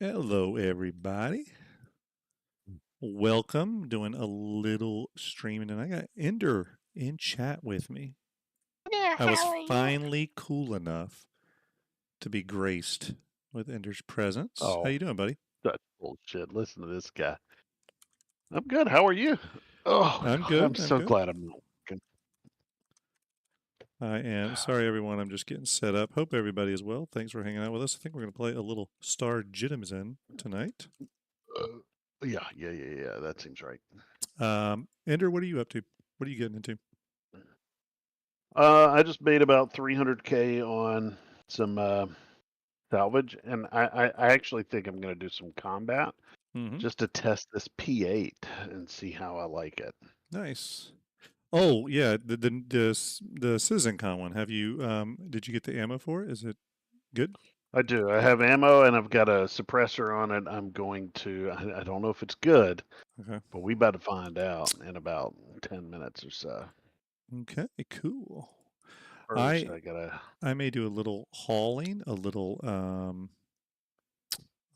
Hello, everybody. Welcome. Doing a little streaming, and I got Ender in chat with me. Yeah, I was how are you? finally cool enough to be graced with Ender's presence. How Oh, you doing, buddy? that's bullshit. Listen to this guy. I'm good. How are you? Oh, I'm I'm good. I'm so good. glad I'm not working. I am. Sorry, everyone. I'm just getting set up. Hope everybody is well. Thanks for hanging out with us. I think we're going to play a little Star Citizen tonight. Yeah. That seems right. Ender, what are you up to? What are you getting into? I just made about 300K on some salvage, and I actually think I'm going to do some combat Mm-hmm. just to test this P8 and see how I like it. Nice. Oh yeah, the CitizenCon one. Have you did you get the ammo for it? Is it good? I do. I have ammo and I've got a suppressor on it. I'm going to. I don't know if it's good, Okay. but we about to find out in about 10 minutes or so. Okay, cool. First, I gotta. I may do a little hauling, a little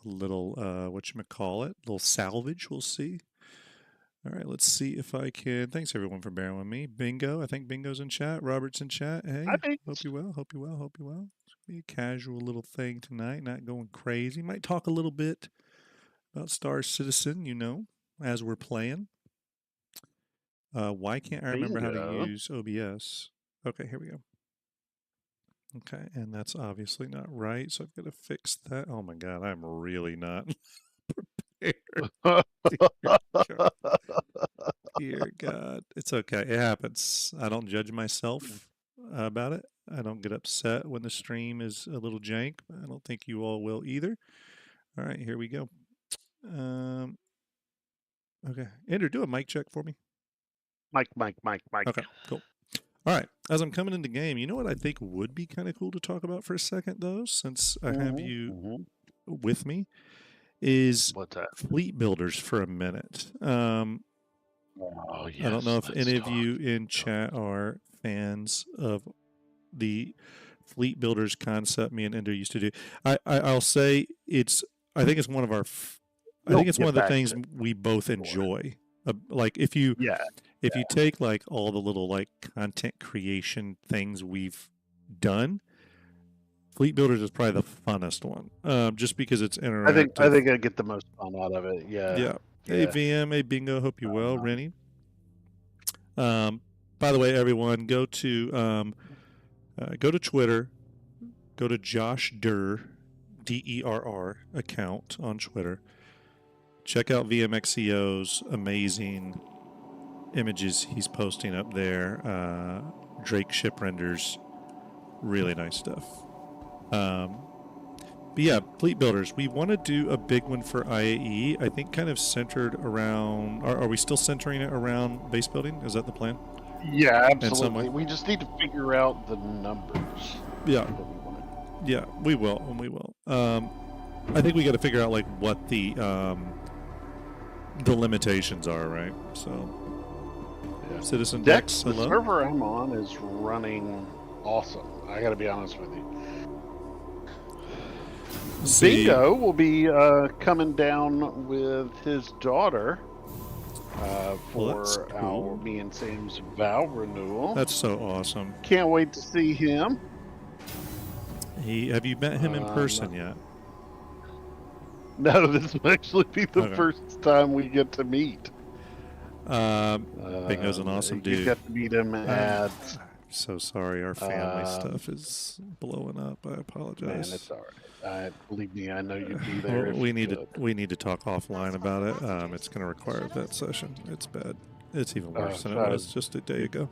whatchamacallit, little salvage, we'll see. All right, let's see if I can. Thanks everyone for bearing with me. Bingo, I think Bingo's in chat. Robert's in chat. Hey, I think. hope you well. Hope you well. Hope you well. It's gonna be a casual little thing tonight. Not going crazy. Might talk a little bit about Star Citizen. As we're playing. Why can't I remember how to Bingo. use OBS? Okay, here we go. Okay, and that's obviously not right, so I've got to fix that. Oh my god, I'm really not prepared. Dear God. Dear God. It's okay. It happens. I don't judge myself about it. I don't get upset when the stream is a little jank. I don't think you all will either. All right, here we go. Okay, Andrew, do a mic check for me. Mike. Okay, cool. All right, as I'm coming into game, you know what I think would be kind of cool to talk about for a second, though, since I have you with me, is What's that? fleet builders for a minute. Oh, yes. I don't know if any of you in chat are fans of the fleet builders concept me and Ender used to do. I'll say I think it's one of our. I think it's one of the things we both enjoy. Like if you take like all the little like content creation things we've done, fleet builders is probably the funnest one. Just because it's interactive. I think I get the most fun out of it. Yeah. Hey VM, hey Bingo, hope you well, Rennie. By the way, everyone, go to Twitter, go to Josh Derr, DERR account on Twitter. Check out VMXEO's amazing images he's posting up there. Drake ship renders, really nice stuff. But yeah, fleet builders. We want to do a big one for IAE. I think kind of centered around. Are we still centering it around base building? Is that the plan? Yeah, absolutely. We just need to figure out the numbers. Yeah. Yeah, we will, and we will. I think we got to figure out like what the limitations are, right? So, yeah. Citizen Dex, the server I'm on is running awesome. I got to be honest with you. Bingo will be coming down with his daughter for cool. Me and Sam's vow renewal. That's so awesome. Can't wait to see him. Have you met him in person yet? No, this will actually be the first time we get to meet. Bingo's an awesome dude. You get to meet him at. So sorry, our family stuff is blowing up. I apologize. Man, it's all right. Believe me, I know you'd be there. We need to talk offline about it. It's going to require a vet session. It's bad. It's even worse than it was just a day ago.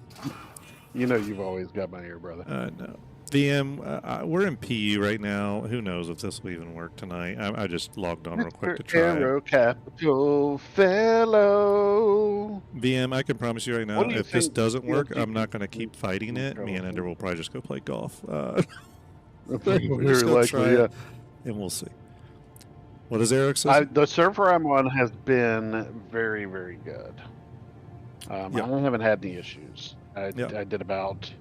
You know you've always got my ear, brother. I know. VM, we're in PU right now. Who knows if this will even work tonight? I just logged on real quick to try Arrow Capital Fellow. VM, I can promise you right now, if this doesn't work, I'm not going to keep fighting it. Me and Ender will probably just go play golf. Very likely, yeah. And we'll see. What does Eric say? The server I'm on has been very, very good. I haven't had any issues. I did about...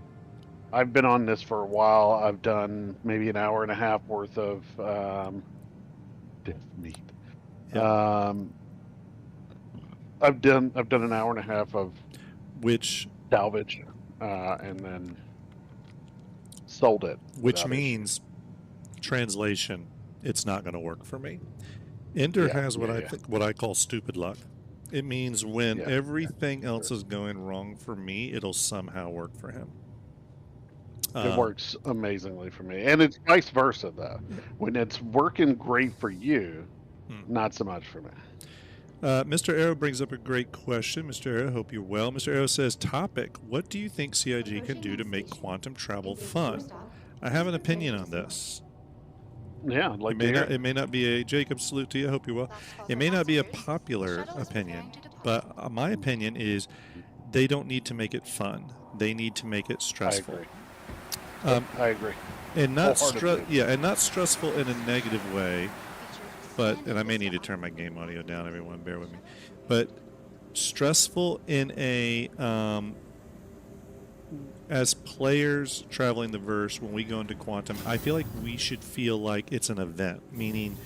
I've been on this for a while. I've done maybe an hour and a half worth of Death Me. Um, I've done an hour and a half of which salvage, and then sold it. Which means, translation, it's not going to work for me. Ender has what I call stupid luck. It means when everything else is going wrong for me, it'll somehow work for him. It works amazingly for me, and it's vice versa though. When it's working great for you, not so much for me. Mr. Arrow brings up a great question. Mr. Arrow, hope you're well. Mr. Arrow says, topic, what do you think CIG can do to make quantum travel fun? I have an opinion on this. Yeah, I'd like it may not be a Jacob, salute to you. I hope you're well. It may not be a popular opinion, but my opinion is they don't need to make it fun. They need to make it stressful. I agree. And not stressful in a negative way. And I may need to turn my game audio down, everyone, bear with me. But stressful in a, as players traveling the verse, when we go into quantum, I feel like we should feel like it's an event, meaning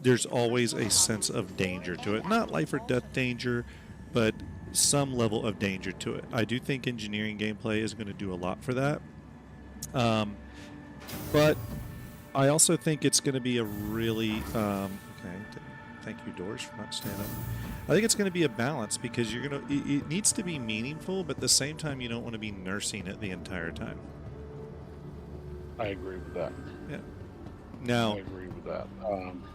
there's always a sense of danger to it. Not life or death danger, but some level of danger to it. I do think engineering gameplay is going to do a lot for that. But I also think it's going to be a really thank you, Doors, for not standing up. I think it's going to be a balance because it needs to be meaningful, but at the same time you don't want to be nursing it the entire time. I agree with that. Yeah. Now, I agree with that.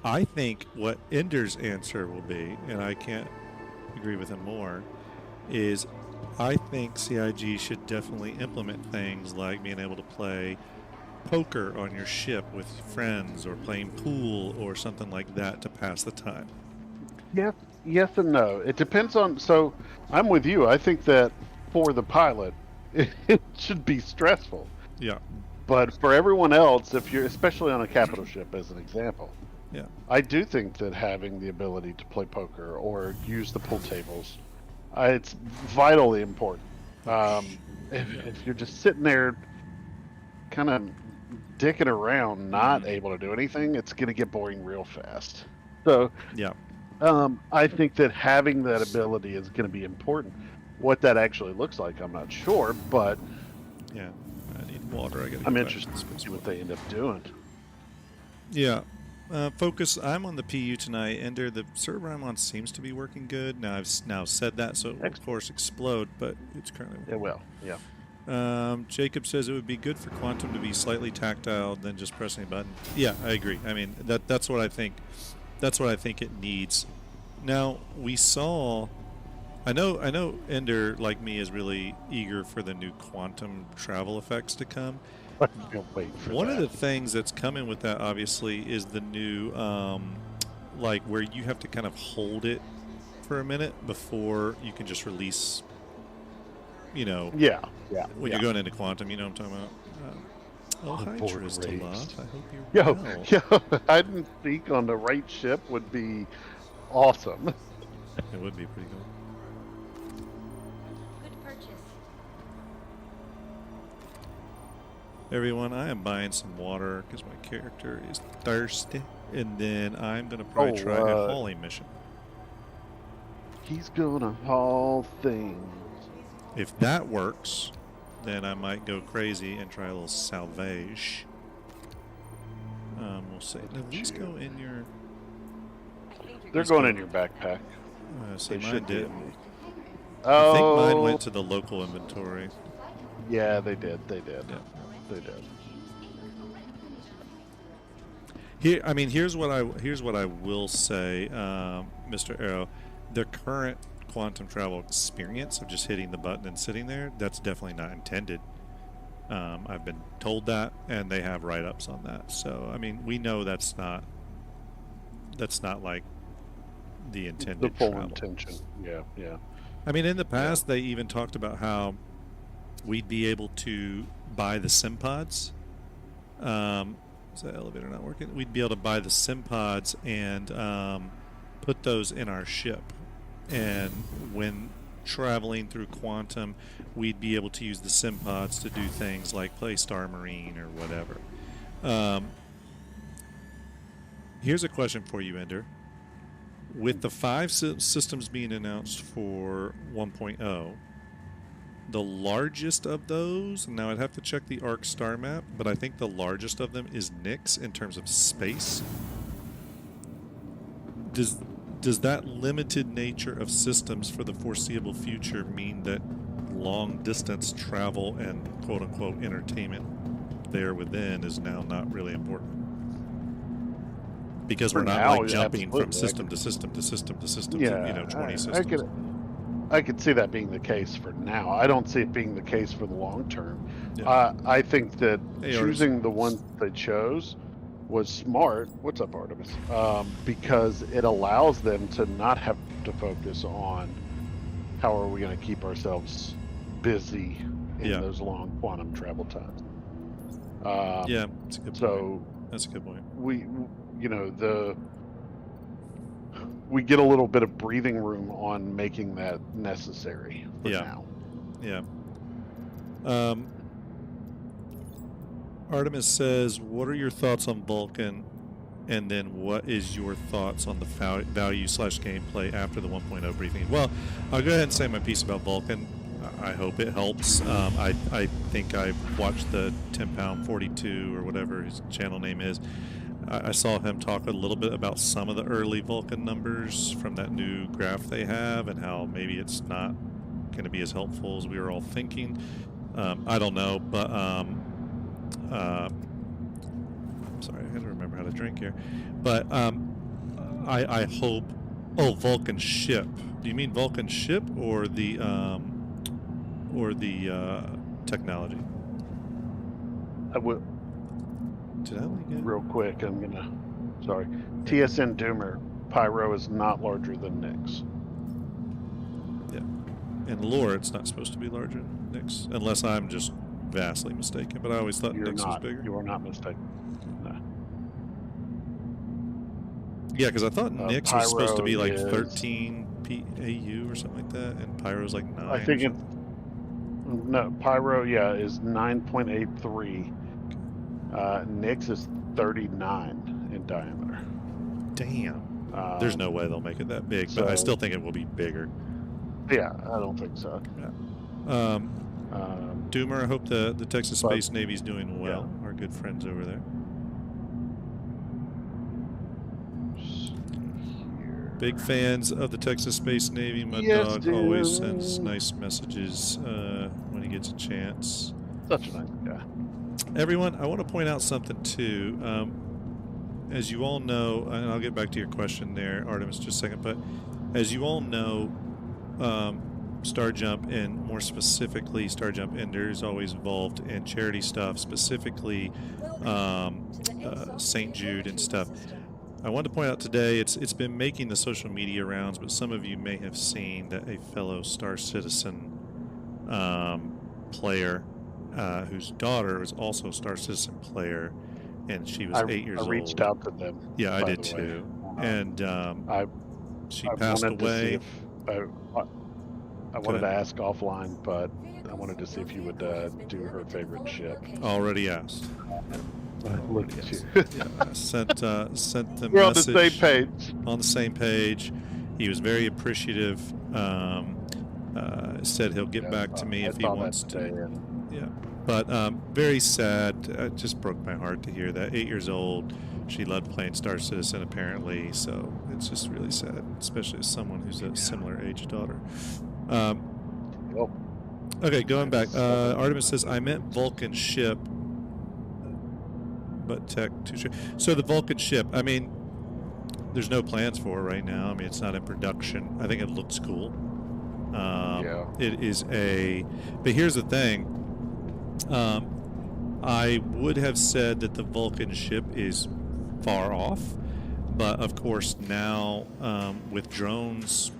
I think what Ender's answer will be, and I can't agree with him more, is I think CIG should definitely implement things like being able to play poker on your ship with friends or playing pool or something like that to pass the time. Yes and no. It depends on. So I'm with you. I think that for the pilot, it should be stressful. Yeah. But for everyone else, if you're especially on a capital ship as an example, yeah, I do think that having the ability to play poker or use the pool tables, it's vitally important. If you're just sitting there, kind of dicking around, not able to do anything, it's going to get boring real fast. So yeah, I think that having that ability is going to be important. What that actually looks like, I'm not sure, but yeah, I need water. I'm interested to see what they end up doing. Yeah. Focus. I'm on the PU tonight. Ender, the server I'm on seems to be working good. Now I've said that, so it will, of course, explode, but it's currently working. It will, yeah. Jacob says it would be good for quantum to be slightly tactile than just pressing a button. Yeah, I agree. I mean, that's what I think. That's what I think it needs. Now we saw. I know. Ender, like me, is really eager for the new quantum travel effects to come. One of the things that's coming with that, obviously, is the new, like where you have to kind of hold it for a minute before you can just release. You know. Yeah. When you're going into quantum, you know what I'm talking about. Hi, Tristalov. I hope you're well. Yo, hide and seek on the right ship would be awesome. It would be pretty cool. Good purchase. Everyone, I am buying some water because my character is thirsty, and then I'm gonna probably try a hauling mission. He's gonna haul things. If that works, then I might go crazy and try a little salvage. We'll see. Now, these go in your... They're going in your backpack. See, mine didn't. Oh. I think mine went to the local inventory. Yeah, they did. Yeah. They did. Here's what I will say, Mr. Arrow. The current quantum travel experience of just hitting the button and sitting there, that's definitely not intended. I've been told that, and they have write-ups on that. So, I mean, we know that's not like the intended the full travel. intention. Yeah. I mean, in the past, they even talked about how we'd be able to buy the sim pods. Is that elevator not working? We'd be able to buy the sim pods and put those in our ship. And when traveling through quantum, we'd be able to use the sim pods to do things like play Star Marine or whatever. Here's a question for you, Ender. with the 5 systems being announced for 1.0, the largest of those, now I'd have to check the ARC star map, but I think the largest of them is Nyx in terms of space. Does that limited nature of systems for the foreseeable future mean that long distance travel and quote unquote entertainment there within is now not really important? Because For we're not now, like jumping from absolutely. system to system to system to system, Yeah, to, 20 systems. I could see that being the case for now. I don't see it being the case for the long term. Yeah. I think that Hey, choosing the one they chose was smart. What's up, Artemis? Because it allows them to not have to focus on how are we going to keep ourselves busy in those long quantum travel times. Yeah, that's a good point. That's a good point. We get a little bit of breathing room on making that necessary for now. Yeah. Artemis says, what are your thoughts on Vulcan? And then what is your thoughts on the value/gameplay after the 1.0 briefing? Well, I'll go ahead and say my piece about Vulcan. I hope it helps. I think I watched the 10 pound 42 or whatever his channel name is. I saw him talk a little bit about some of the early Vulcan numbers from that new graph they have and how maybe it's not going to be as helpful as we were all thinking. I don't know, but sorry, I gotta remember how to drink here. But I hope. Oh, Vulcan ship. Do you mean Vulcan ship or the technology? I would. Did I only get real quick? I'm gonna. Sorry, TSN Doomer. Pyro is not larger than Nyx. Yeah, in lore it's not supposed to be larger than Nyx, unless I'm just vastly mistaken. But I always thought Nyx was bigger. You are not mistaken. No. Yeah, because I thought Nyx was supposed to be like is, 13 PAU or something like that, and Pyro's like 9. I think it's no Pyro. Yeah, is 9.83. Nyx is 39 in diameter. Damn. There's no way they'll make it that big, but I still think it will be bigger. Yeah, I don't think so. Yeah. Doomer, I hope the Texas Space Navy's doing well. Yeah. Our good friends over there. Big fans of the Texas Space Navy. Mud Dog always sends nice messages when he gets a chance. Such a nice guy. Everyone, I want to point out something too. As you all know, and I'll get back to your question there, Artemis, just a second, but as you all know, Star Jump, and more specifically Star Jump Ender, is always involved in charity stuff, specifically St. Jude and stuff. I wanted to point out today, it's been making the social media rounds, but some of you may have seen that a fellow Star Citizen player whose daughter was also a Star Citizen player, and she was 8 years old. I reached out to them. Yeah, I did too. And she passed away. I wanted to ask offline, but I wanted to see if you would do her favorite ship. Already asked. Look at you. Yeah, sent the message. We're on the same page. On the same page. He was very appreciative. Said he'll get back to me if he wants to. Yeah, but very sad. It just broke my heart to hear that. 8 years old. She loved playing Star Citizen, apparently. So it's just really sad, especially as someone who's a similar age daughter. Okay, going back. Artemis says, I meant Vulcan ship, but tech too sure. So the Vulcan ship, I mean, there's no plans for it right now. I mean, it's not in production. I think it looks cool. It is but here's the thing. I would have said that the Vulcan ship is far off, but of course now with drones,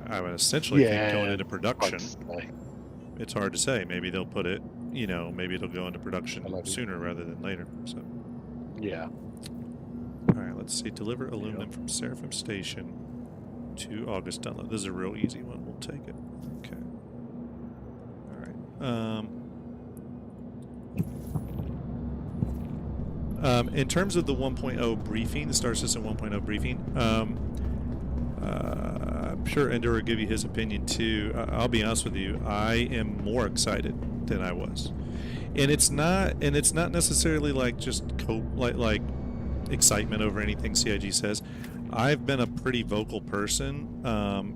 I would essentially think going into production. It's hard to say. Maybe they'll put it, maybe it'll go into production sooner rather than later. So. Yeah. All right, let's see. Deliver aluminum from Seraphim Station to August Dunlop. This is a real easy one. We'll take it. Okay. All right. In terms of the 1.0 briefing, the Star System 1.0 briefing, I'm sure Ender will give you his opinion too. I'll be honest with you. I am more excited than I was, and it's not necessarily like just like excitement over anything CIG says. I've been a pretty vocal person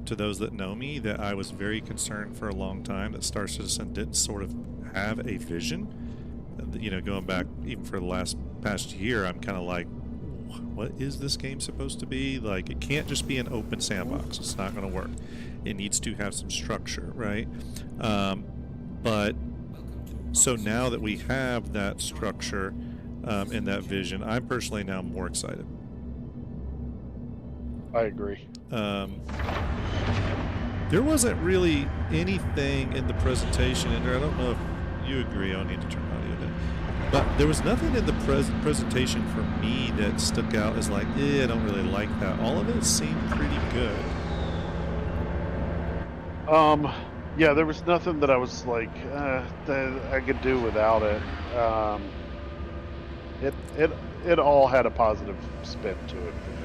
to those that know me that I was very concerned for a long time that Star Citizen didn't sort of have a vision. You know, going back even for the past year, I'm kind of like, what is this game supposed to be? Like, it can't just be an open sandbox. It's not going to work. It needs to have some structure, right? But so now that we have that structure and that vision, I'm personally now more excited. I agree. There wasn't really anything in the presentation, and I don't know if you agree. I'll need to turn audio down. But there was nothing in the presentation for me that stuck out as like, I don't really like that. All of it seemed pretty good. Yeah, there was nothing that I was like that I could do without it. It all had a positive spin to it for me.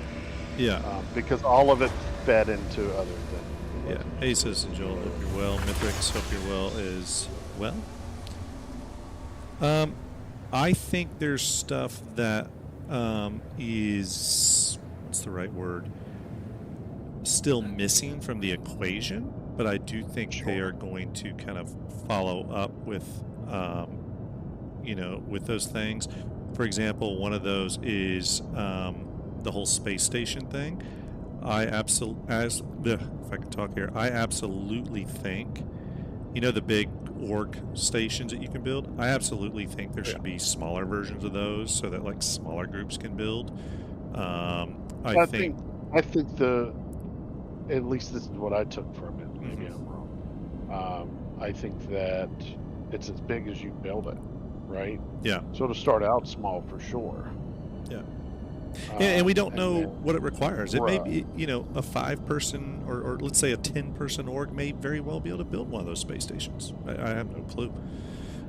Yeah. Because all of it fed into other things. Yeah. Hey, Citizen Joel, hope you're well. Mithrix, hope you're well as well. I think there's stuff that is, what's the right word, still missing from the equation, but I do think they are going to kind of follow up with, with those things. For example, one of those is the whole space station thing. If I can talk here, I absolutely think, the big org stations that you can build, I absolutely think there should be smaller versions of those so that like smaller groups can build. I think at least this is what I took from it. Maybe I'm wrong. I think that it's as big as you build it, right? Yeah. So to start out small for sure. Yeah. And we don't know what it requires. It may be, a 5-person or let's say a 10-person org may very well be able to build one of those space stations. I have no clue.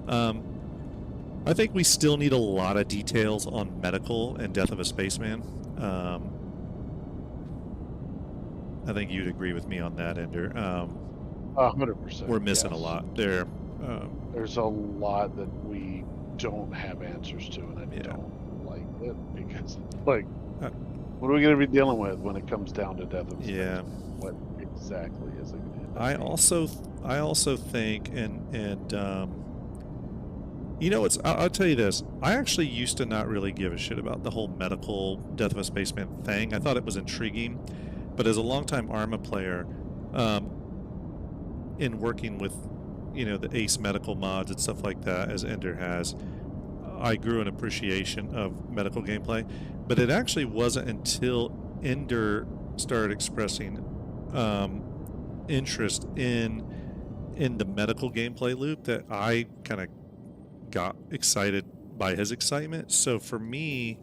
I think we still need a lot of details on medical and Death of a Spaceman. I think you'd agree with me on that, Ender. 100%. We're missing a lot there. There's a lot that we don't have answers to, and I don't like it because, like, what are we going to be dealing with when it comes down to Death of a Spaceman? What exactly is it going to be? I also think, I'll tell you this. I actually used to not really give a shit about the whole medical Death of a Spaceman thing. I thought it was intriguing. But as a longtime Arma player, in working with, the Ace medical mods and stuff like that, as Ender has, I grew an appreciation of medical gameplay. But it actually wasn't until Ender started expressing interest in the medical gameplay loop that I kind of got excited by his excitement. So for me,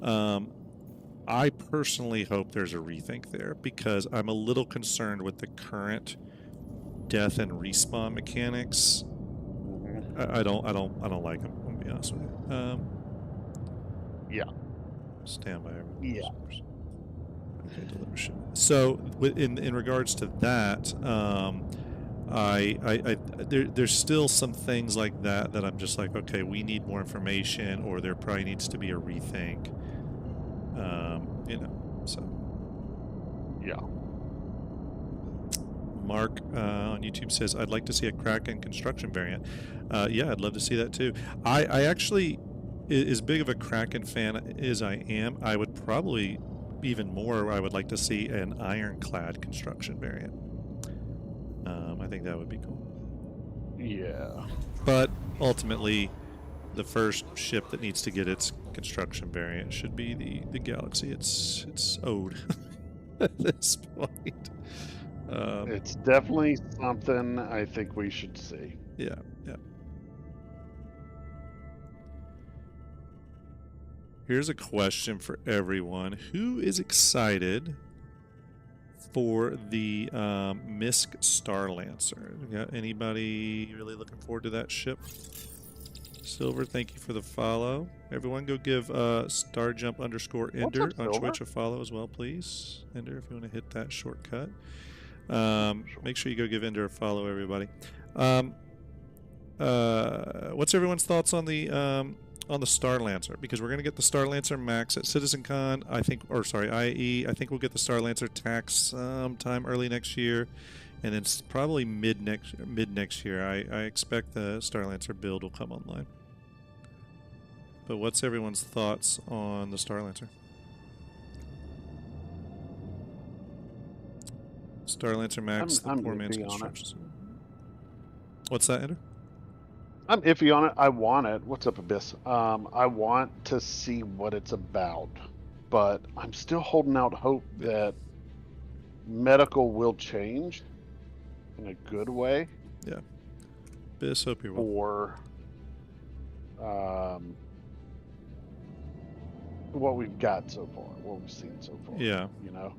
I personally hope there's a rethink there because I'm a little concerned with the current death and respawn mechanics. I don't like them. I'll be honest with you. Stand by. Yeah. Okay, deliver ship. So in regards to that, there's still some things like that I'm just like, okay, we need more information, or there probably needs to be a rethink. So. Yeah. Mark on YouTube says, I'd like to see a Kraken construction variant. Yeah, I'd love to see that too. I actually, as big of a Kraken fan as I am, I would probably even more, I would like to see an ironclad construction variant. I think that would be cool. Yeah. But ultimately, the first ship that needs to get its construction variant should be the Galaxy. It's owed at this point. It's definitely something I think we should see. Yeah. Here's a question for everyone. Who is excited for the Misk Star Lancer? Got anybody really looking forward to that ship? Silver, thank you for the follow. Everyone go give starjump_ender on Twitch a follow as well, please. Ender, if you want to hit that shortcut. Make sure you go give Ender a follow, everybody. What's everyone's thoughts on the Star Lancer? Because we're going to get the Star Lancer Max at CitizenCon, I think, or sorry, IE. I think we'll get the Star Lancer Tax sometime early next year, and then probably mid next year. I expect the Star Lancer build will come online. But what's everyone's thoughts on the Star Lancer? Star Lancer Max, I'm the poor man's iffy on it. construction. What's that, Ender? I'm iffy on it. I want it. What's up, Abyss? I want to see what it's about, but I'm still holding out hope that medical will change in a good way. Yeah. Abyss, hope you're well. For what we've got so far, what we've seen so far. Yeah. You know?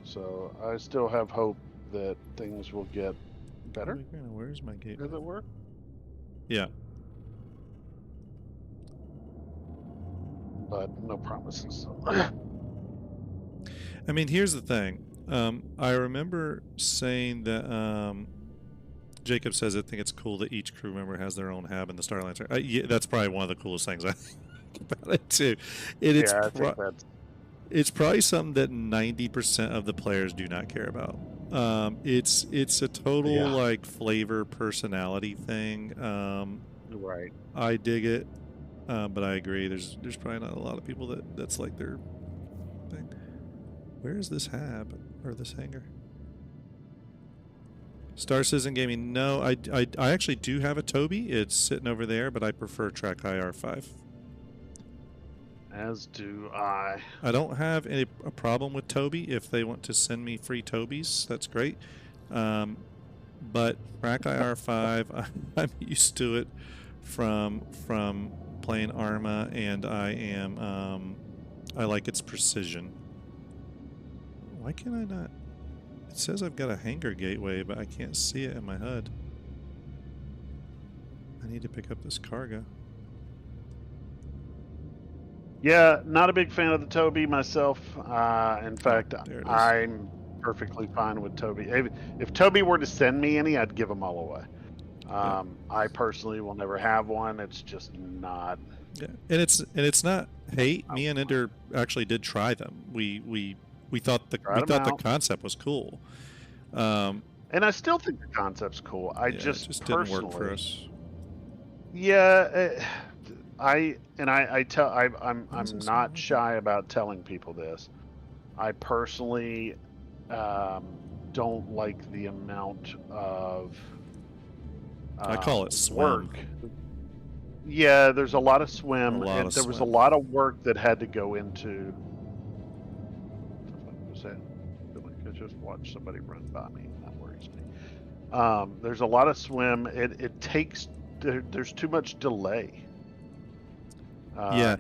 So I still have hope that things will get better. Where's my gate? Does it work? Yeah. But no promises. I mean, here's the thing. I remember saying that Jacob says I think it's cool that each crew member has their own hab in the Star Lancer. Yeah, that's probably one of the coolest things I think about it too. It's I think that's... it's probably something that 90% of the players do not care about. It's a total like flavor personality thing. Right. I dig it, but I agree. There's probably not a lot of people that's like their thing. Where is this hab or this hangar? Star Citizen Gaming. No, I actually do have a Toby. It's sitting over there, but I prefer Track IR5. As do I. I don't have a problem with Toby. If they want to send me free Tobies, that's great. But Track IR5, I'm used to it from playing Arma, and I like its precision. Why can I not? It says I've got a hangar gateway, but I can't see it in my HUD. I need to pick up this cargo. Yeah, not a big fan of the Toby myself. In fact, I'm perfectly fine with Toby. If Toby were to send me any, I'd give them all away. I personally will never have one. It's just not. Yeah, and it's not hate. Me and Ender actually did try them. We thought the concept was cool. And I still think the concept's cool. It just didn't work for us. Yeah, I'm not shy about telling people this. I personally don't like the amount of I call it swim. Work. Yeah, there's a lot of swim, and there was a lot of work that had to go into. I feel like I just watched somebody run by me. That worries me. There's a lot of swim. It takes. There's too much delay. In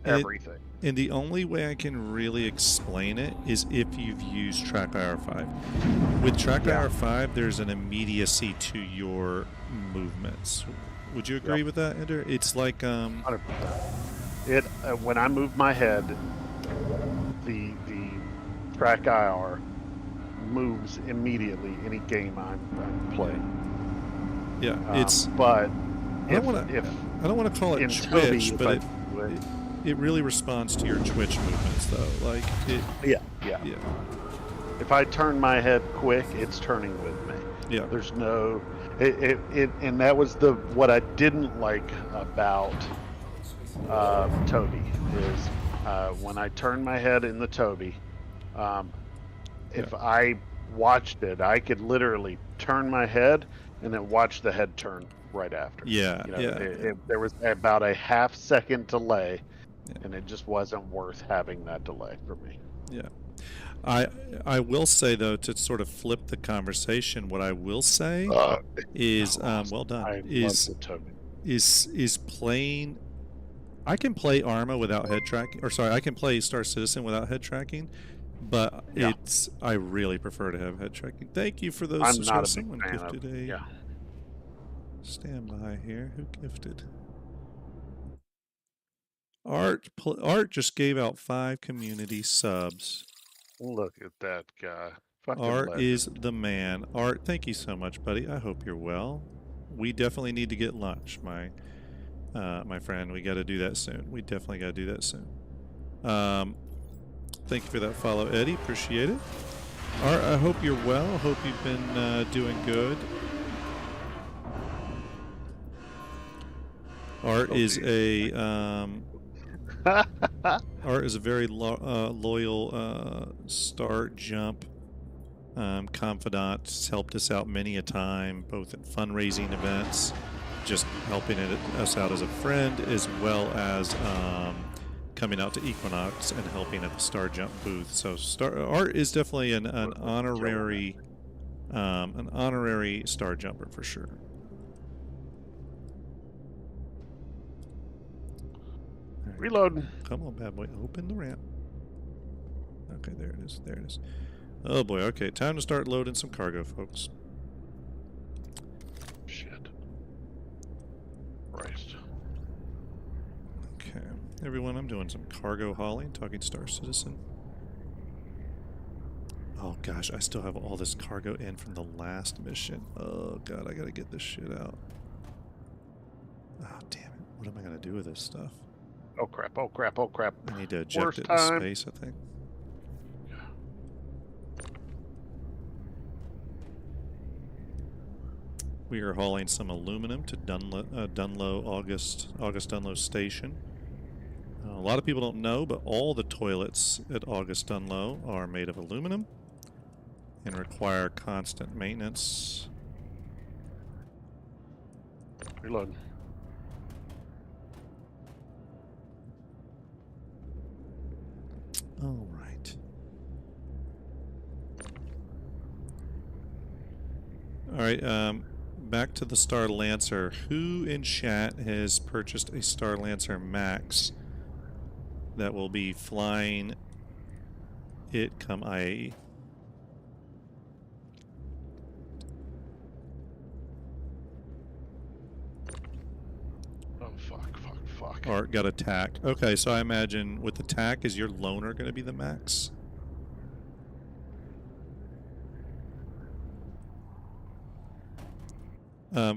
everything. And the only way I can really explain it is if you've used Track IR5. With Track IR5, there's an immediacy to your movements. Would you agree with that, Ender? It's like 100%. When I move my head, the Track IR moves immediately any game I'm playing. Yeah, but I don't want to call it Twitch, but it really responds to your Twitch movements, though. Like it. Yeah. If I turn my head quick, it's turning with me. Yeah. There's no. And that was what I didn't like about Toby is when I turned my head in the Toby. If I watched it, I could literally turn my head and then watch the head turn right after. Yeah, There was about a half second delay, and it just wasn't worth having that delay for me. Yeah. I will say, though, to sort of flip the conversation, what I will say is well done. Is playing. I can play Arma without head tracking, or sorry, I can play Star Citizen without head tracking, but I really prefer to have head tracking. Thank you for those. I'm not a big fan of. Stand by here. Who gifted? Art just gave out 5 community subs. Look at that guy. Fucking Art legend. is the man. Art, thank you so much, buddy. I hope you're well. We definitely need to get lunch, my friend. We got to do that soon. We definitely got to do that soon. Thank you for that follow, Eddie. Appreciate it. Art, I hope you're well. Hope you've been doing good. Art is a Art is a very loyal Star Jump confidant. Has helped us out many a time, both in fundraising events, just helping us out as a friend, as well as coming out to Equinox and helping at the Star Jump booth. So Art is definitely an honorary Star Jumper for sure. Right. Reloading. Come on, bad boy. Open the ramp. Okay, there it is. There it is. Oh boy. Okay, time to start loading some cargo, folks. Shit. Christ. Okay, everyone, I'm doing some cargo hauling, talking Star Citizen. Oh gosh, I still have all this cargo in from the last mission. Oh god, I gotta get this shit out. Oh damn it. What am I gonna do with this stuff? Oh crap, oh crap, oh crap. I need to eject Worst it time. in space, I think. We are hauling some aluminum to Dunlow, August Dunlow Station. A lot of people don't know, but all the toilets at August Dunlow are made of aluminum and require constant maintenance. Reload. All right. All right, back to the Star Lancer. Who in chat has purchased a Star Lancer Max that will be flying it come IAE? Oh fuck. Art got a TAC. Okay, so I imagine with the TAC, is your loaner going to be the max?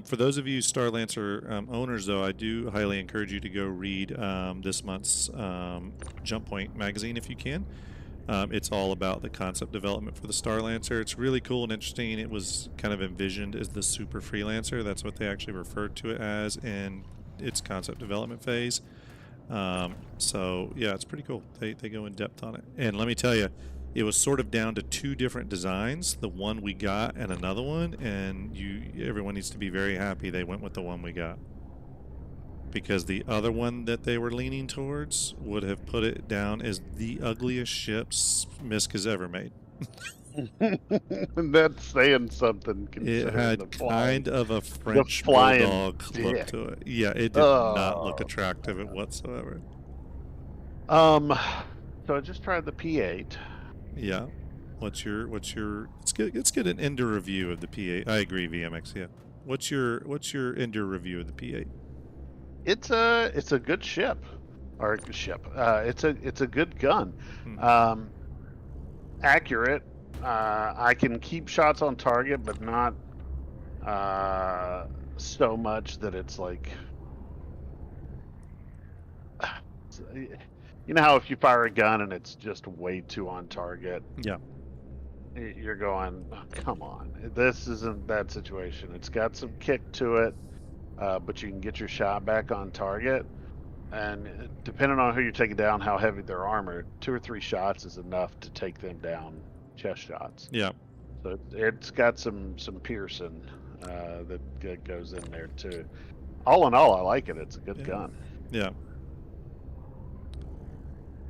For those of you Star Lancer owners, though, I do highly encourage you to go read this month's Jump Point magazine if you can. It's all about the concept development for the Star Lancer. It's really cool and interesting. It was kind of envisioned as the super freelancer. That's what they actually referred to it as in its concept development phase. So yeah, it's pretty cool. They go in depth on it. And let me tell you, it was sort of down to 2 different designs, the one we got and another one, and everyone needs to be very happy they went with the one we got. Because the other one that they were leaning towards would have put it down as the ugliest ship Misk has ever made. That's saying something. It had kind of a French flying bulldog look to it. Yeah, it did not look attractive whatsoever. So I just tried the P8. Yeah. What's your let's get an Ender review of the P8. I agree, VMX, yeah. What's your Ender review of the P8? It's a good ship. Or ship. It's a good gun. Accurate. I can keep shots on target, but not so much that it's like, you know how if you fire a gun and it's just way too on target. Yeah. You're going, oh, come on. This isn't that situation. It's got some kick to it, but you can get your shot back on target. And depending on who you're taking down, how heavy they're armored, 2 or 3 shots is enough to take them down. Chest shots. Yeah. So it's got some piercing that goes in there too. All in all, I like it. It's a good gun. Yeah.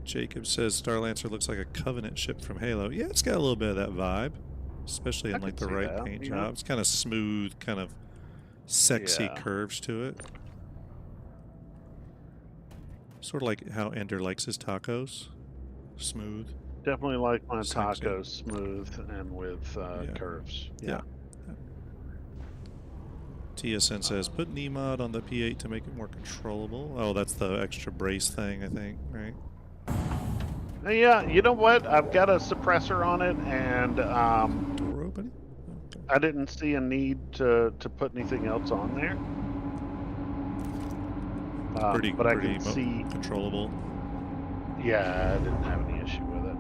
Jacob says Star Lancer looks like a Covenant ship from Halo. Yeah, it's got a little bit of that vibe, especially in like the right paint job. It's kind of smooth, kind of sexy curves to it. Sort of like how Ender likes his tacos, smooth. Definitely like my tacos smooth and with curves. Yeah. TSN says, put knee mod on the P8 to make it more controllable. Oh, that's the extra brace thing, I think, right? Yeah, you know what? I've got a suppressor on it, and Door opening? Okay. I didn't see a need to put anything else on there. But I can see controllable. Yeah, I didn't have any issue with it.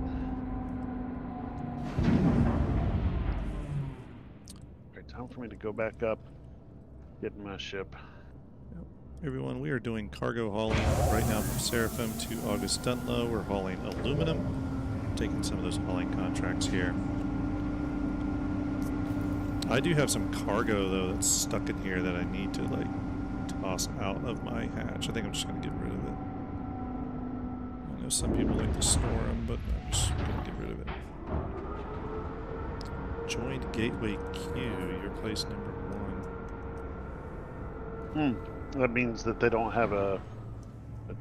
Alright, time for me to go back up, get in my ship. Yep. Everyone, we are doing cargo hauling right now from Seraphim to August Dunlow. We're hauling aluminum, taking some of those hauling contracts here. I do have some cargo, though, that's stuck in here that I need to, like, toss out of my hatch. I think I'm just going to get rid of it. I know some people like to store them, but I'm just going to get rid of it. Joined Gateway Q, your place number 1. That means that they don't have a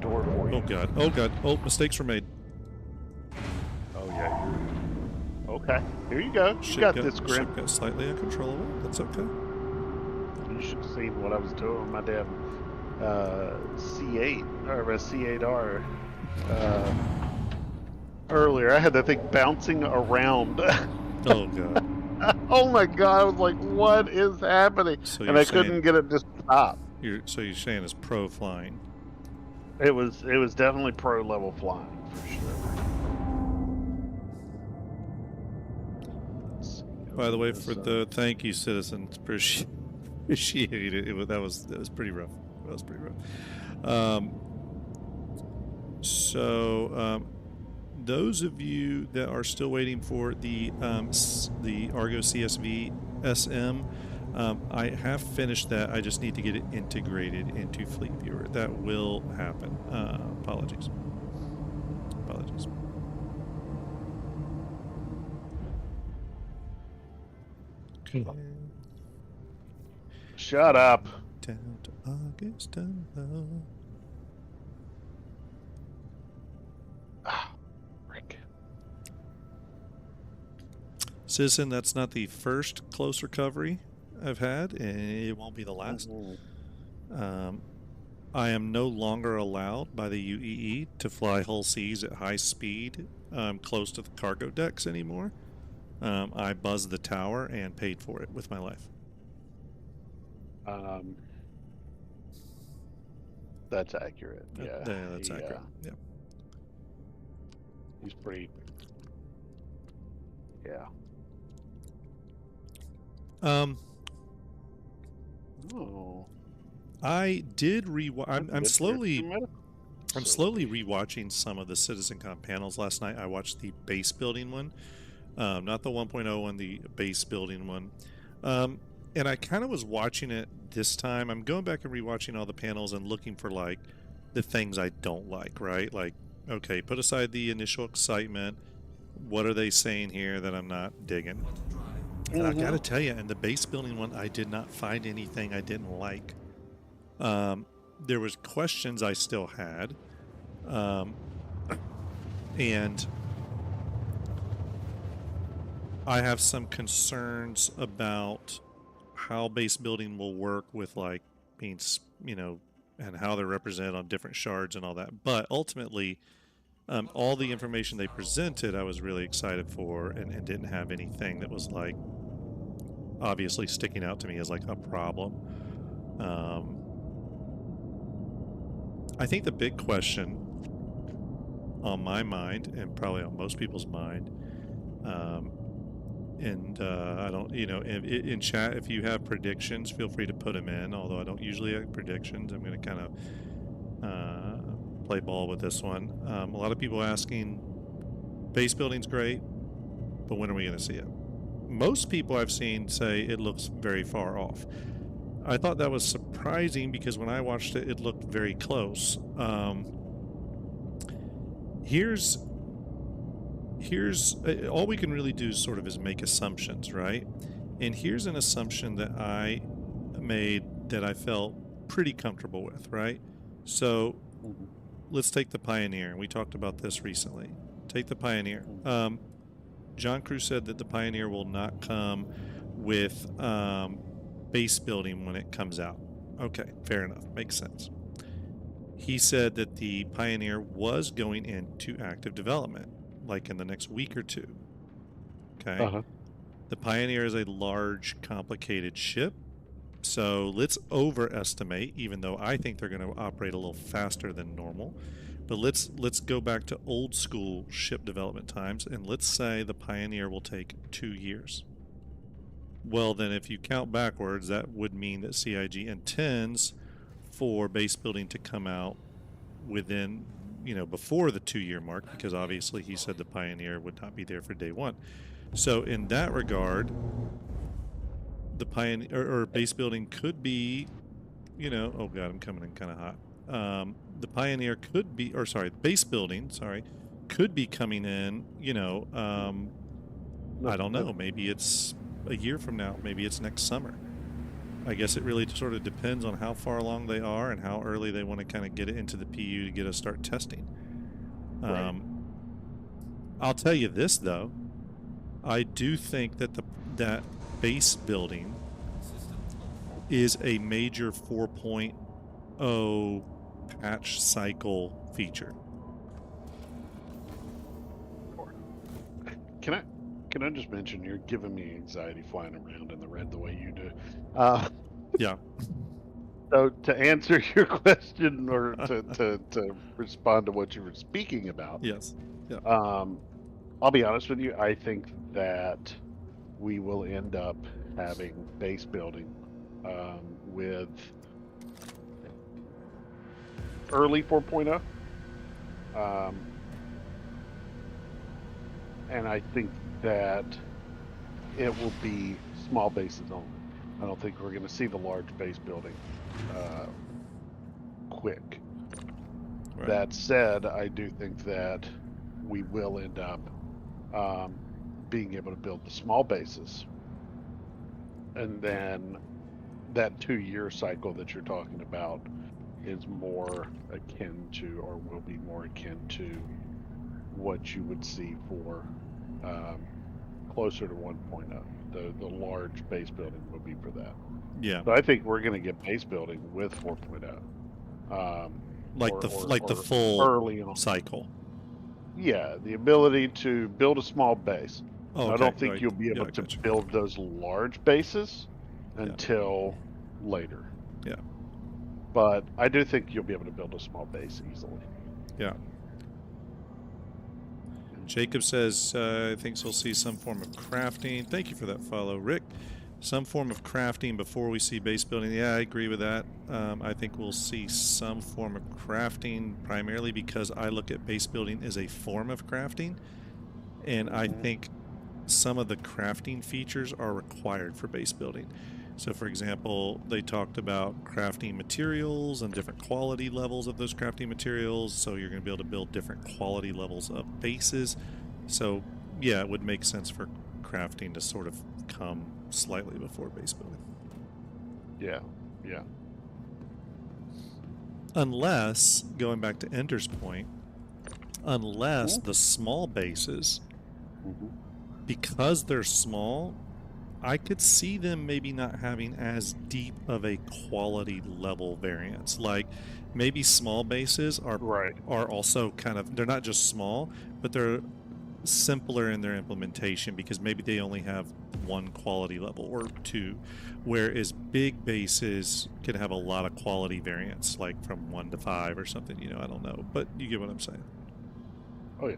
door for you. Oh god, oh god, oh, mistakes were made. Oh yeah. Okay, here you go. You got this, Grim. Ship got slightly uncontrollable. That's okay. You should have seen what I was doing with my damn C8 or a C8R earlier. I had that thing bouncing around. Oh god. Oh my god! I was like, "What is happening?" So and I couldn't get it to stop. So you're saying it's pro flying? It was definitely pro level flying for sure. By the way, for the thank you, citizens, appreciate it. That was pretty rough. That was pretty rough. Those of you that are still waiting for the Argo CSV SM, I have finished that. I just need to get it integrated into Fleet Viewer. That will happen. Apologies. Okay. Shut up. Down to August Dunlow. Rick. Citizen, that's not the first close recovery I've had, and it won't be the last. I am no longer allowed by the UEE to fly hull seas at high speed close to the cargo decks anymore. I buzzed the tower and paid for it with my life. That's accurate. Yeah, that's accurate. Yeah. He's pretty. Yeah. Oh. I did I'm slowly rewatching some of the CitizenCon panels. Last night I watched the base building one, not the 1.0 one, the base building one. And I kind of was watching it this time. I'm going back and rewatching all the panels and looking for like the things I don't like, right? Like, okay, put aside the initial excitement. What are they saying here that I'm not digging? And I got to tell you, in the base building one, I did not find anything I didn't like. There was questions I still had. And I have some concerns about how base building will work with like being, and how they're represented on different shards and all that. But ultimately, all the information they presented, I was really excited for, and didn't have anything that was like obviously sticking out to me as like a problem. I think the big question on my mind, and probably on most people's mind, I don't, in chat, if you have predictions, feel free to put them in. Although I don't usually have predictions, I'm going to kind of play ball with this one. A lot of people asking, base building's great, but when are we going to see it? Most people I've seen say it looks very far off. I thought that was surprising because when I watched it, it looked very close. Here's all we can really do sort of is make assumptions, right? And here's an assumption that I made that I felt pretty comfortable with, right? So let's take the Pioneer, and we talked about this recently. Take the Pioneer. John Crew said that the Pioneer will not come with base building when it comes out. Okay, fair enough. Makes sense. He said that the Pioneer was going into active development, like in the next week or two. Okay. Uh-huh. The Pioneer is a large, complicated ship. So let's overestimate, even though I think they're going to operate a little faster than normal. But let's go back to old school ship development times, and let's say the Pioneer will take 2 years. Well, then if you count backwards, that would mean that CIG intends for base building to come out within, before the 2-year mark, because obviously he said the Pioneer would not be there for day one. So in that regard, the Pioneer or base building could be, oh god, I'm coming in kind of hot. The Pioneer could be, or sorry, base building, could be coming in, I don't know, maybe it's a year from now, maybe it's next summer. I guess it really sort of depends on how far along they are and how early they want to kind of get it into the PU to get us start testing. Right. I'll tell you this though, I do think that that base building is a major 4.0 patch cycle feature. Can I just mention you're giving me anxiety flying around in the red the way you do. Yeah. So to answer your question or to respond to what you were speaking about, Yes. Yeah. I'll be honest with you. I think that we will end up having base building with early 4.0. And I think that it will be small bases only. I don't think we're going to see the large base building quick. Right. That said, I do think that we will end up being able to build the small bases. And then that 2-year cycle that you're talking about is more akin to, or will be more akin to, what you would see for closer to 1.0. The large base building will be for that. Yeah. So I think we're going to get base building with 4.0. Like the full early on cycle. Yeah, the ability to build a small base. Oh, okay. I don't think right. you'll be able to gotcha. build those large bases until later. Yeah. But I do think you'll be able to build a small base easily. Yeah. Jacob says, thinks he'll see some form of crafting. Thank you for that follow, Rick. Some form of crafting before we see base building. Yeah, I agree with that. I think we'll see some form of crafting, primarily because I look at base building as a form of crafting. And I think some of the crafting features are required for base building. So, for example, they talked about crafting materials and different quality levels of those crafting materials. So you're going to be able to build different quality levels of bases. So, yeah, it would make sense for crafting to sort of come slightly before base building. Yeah. Unless, going back to Ender's point, unless the small bases, because they're small, I could see them maybe not having as deep of a quality level variance. Like maybe small bases are also kind of, they're not just small, but they're simpler in their implementation because maybe they only have one quality level or two, whereas big bases can have a lot of quality variance, like from 1 to 5 or something. I don't know, but you get what I'm saying. Oh yeah.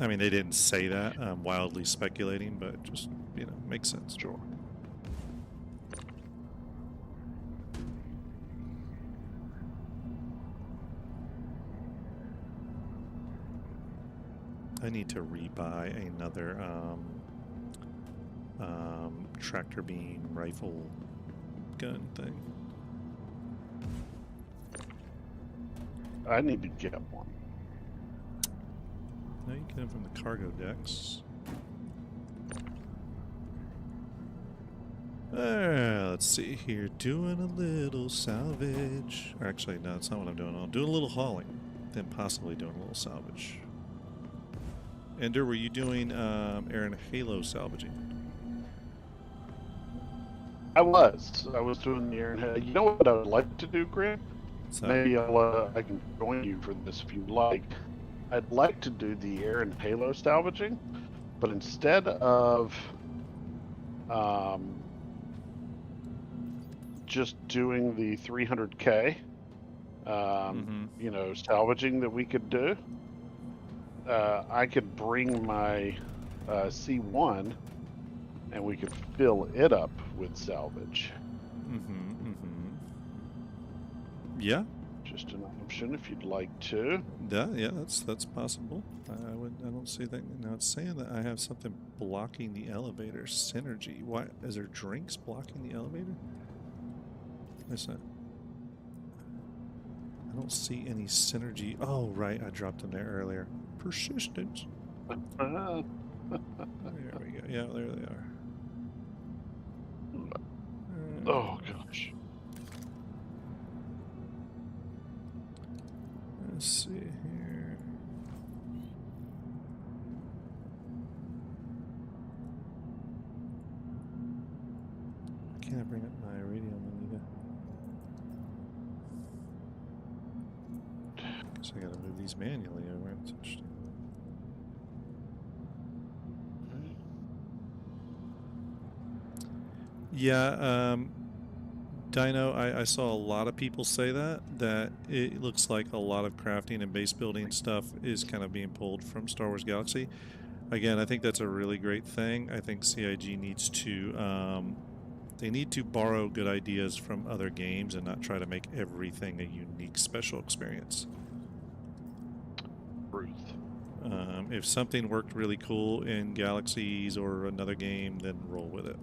I mean, they didn't say that. I'm wildly speculating, but just, makes sense. Sure. I need to rebuy another tractor beam rifle gun thing. I need to get one. Now you get them from the cargo decks. Let's see here. Doing a little salvage. Or actually, no, that's not what I'm doing. I'll do a little hauling, then possibly doing a little salvage. Ender, were you doing Aaron Halo salvaging? I was doing the air and you know what I would like to do, Grant? So, Maybe I can join you for this if you like. I'd like to do the air and halo salvaging, but instead of um, just doing the 300K, you know, salvaging that we could do, I could bring my C1 and we could fill it up with salvage. yeah, Just an option if you'd like to. yeah, that's possible. I don't see that. Now it's saying that I have something blocking the elevator. Synergy. Why is there drinks blocking the elevator? What's that? I don't see any synergy. Oh, right, I dropped them there earlier. Persistence. There we go. Yeah, there they are. Oh gosh. Let's see here. Can't I bring up my radio Melita? Guess I gotta move these manually over. That's interesting. Yeah, Dino, I saw a lot of people say that it looks like a lot of crafting and base building stuff is kind of being pulled from Star Wars Galaxy. Again, I think that's a really great thing. I think CIG needs to they need to borrow good ideas from other games and not try to make everything a unique special experience. Truth. If something worked really cool in Galaxies or another game, then roll with it.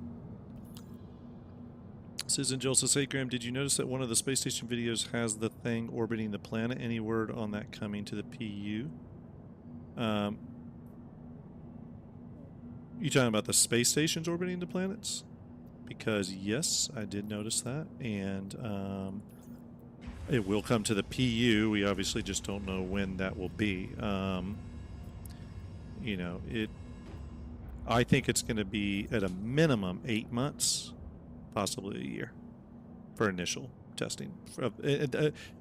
Susan Joel says, "Hey Graham, did you notice that one of the space station videos has the thing orbiting the planet? Any word on that coming to the PU?" You talking about the space stations orbiting the planets? Because yes, I did notice that, and it will come to the PU. We obviously just don't know when that will be. You know, I think it's going to be at a minimum 8 months, possibly a year, for initial testing.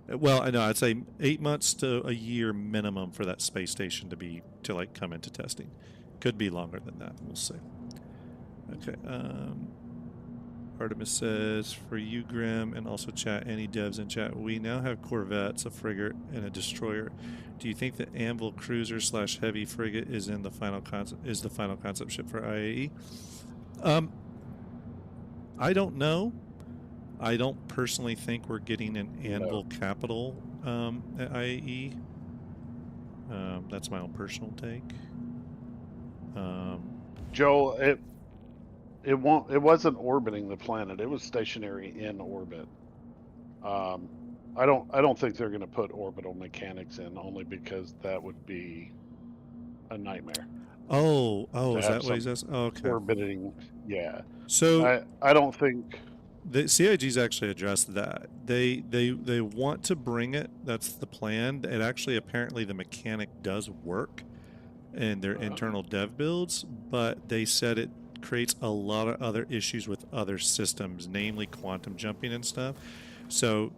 Well, I know I'd say 8 months to a year minimum for that space station to like come into testing. Could be longer than that. We'll see. Okay. Artemis says, for you, Grim, and also chat, any devs in chat, we now have corvettes, a frigate, and a destroyer. Do you think the Anvil cruiser / heavy frigate is the final concept ship for IAE? I don't know. I don't personally think we're getting an Anvil capital at IAE. That's my own personal take. Joel, it wasn't orbiting the planet. It was stationary in orbit. I don't think they're going to put orbital mechanics in, only because that would be a nightmare. Oh, is that what he says? Oh, okay. Orbiting, yeah. So I don't think the CIG's actually addressed that. They want to bring it. That's the plan. It actually, apparently the mechanic does work in their internal dev builds, but they said it creates a lot of other issues with other systems, namely quantum jumping and stuff. So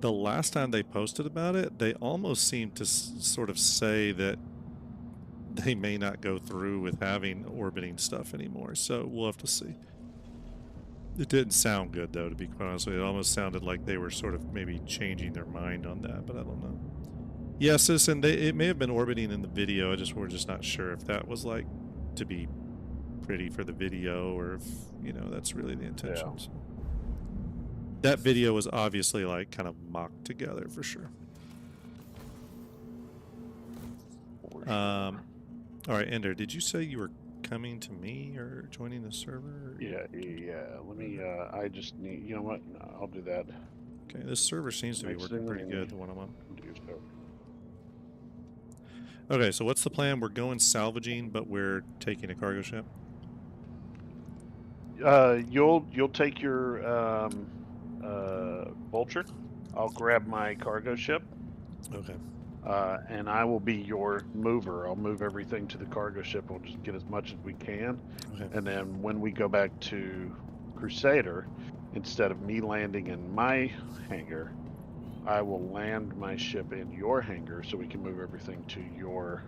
the last time they posted about it, they almost seemed to sort of say that they may not go through with having orbiting stuff anymore. So we'll have to see. It didn't sound good, though, to be quite honest with you. It almost sounded like they were sort of maybe changing their mind on that, but I don't know. Yeah, Citizen, it may have been orbiting in the video. We're just not sure if that was like to be pretty for the video or if, you know, that's really the intention. Yeah. So. That video was obviously like kind of mocked together for sure. All right, Ender, did you say you were coming to me or joining the server? Yeah. Let me. I just need. You know what? No, I'll do that. Okay, this server seems to be working pretty good. The one I'm on. Okay, so what's the plan? We're going salvaging, but we're taking a cargo ship. You'll take your Vulture. I'll grab my cargo ship. Okay. And I will be your mover. I'll move everything to the cargo ship. We'll just get as much as we can. Okay. And then when we go back to Crusader, instead of me landing in my hangar, I will land my ship in your hangar so we can move everything to your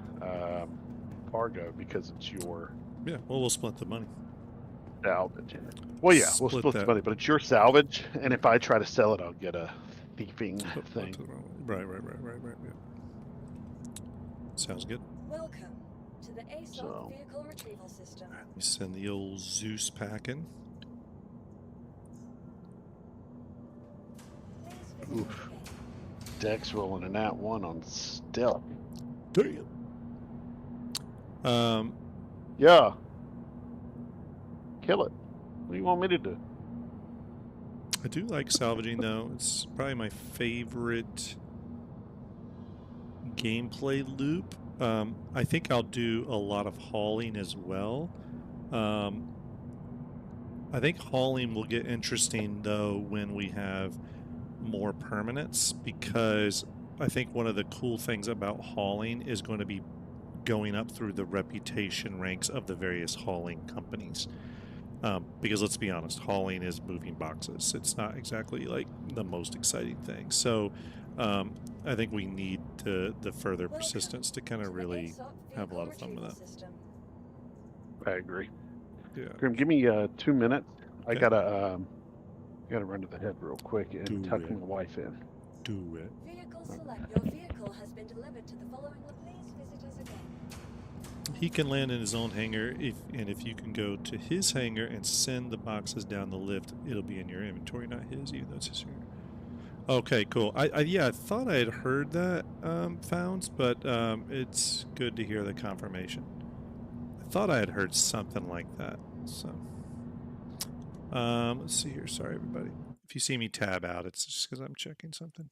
cargo because it's your Yeah, well, we'll split the money. salvage. Well, yeah, we'll Split split the that. money, but it's your salvage, and if I try to sell it, I'll get a thieving thing. Right. Yeah. Sounds good. Welcome to the ASOC So- vehicle retrieval system. Let me send the old Zeus packing. Please visit Oof. us again. Dex rolling a nat 1 on stealth. Damn. Yeah. Kill it. What do you want me to do? I do like salvaging though. It's probably my favorite gameplay loop. I think I'll do a lot of hauling as well. I think hauling will get interesting though when we have more permanents, because I think one of the cool things about hauling is going to be going up through the reputation ranks of the various hauling companies. Because let's be honest, hauling is moving boxes. It's not exactly like the most exciting thing. So I think we need the further persistence to kind of really have a lot of fun with that. I agree. Yeah. Grim, give me 2 minutes. I Okay. gotta run to the head real quick and Do tuck it. my wife in. Do it. Vehicle select. Your vehicle has been delivered to the following. Please visit us again. He can land in his own hangar, if you can go to his hangar and send the boxes down the lift, it'll be in your inventory, not his, even though it's his hangar. Okay, cool. I thought I had heard that, Founds, but it's good to hear the confirmation. I thought I had heard something like that. So, let's see here. Sorry, everybody. If you see me tab out, it's just because I'm checking something.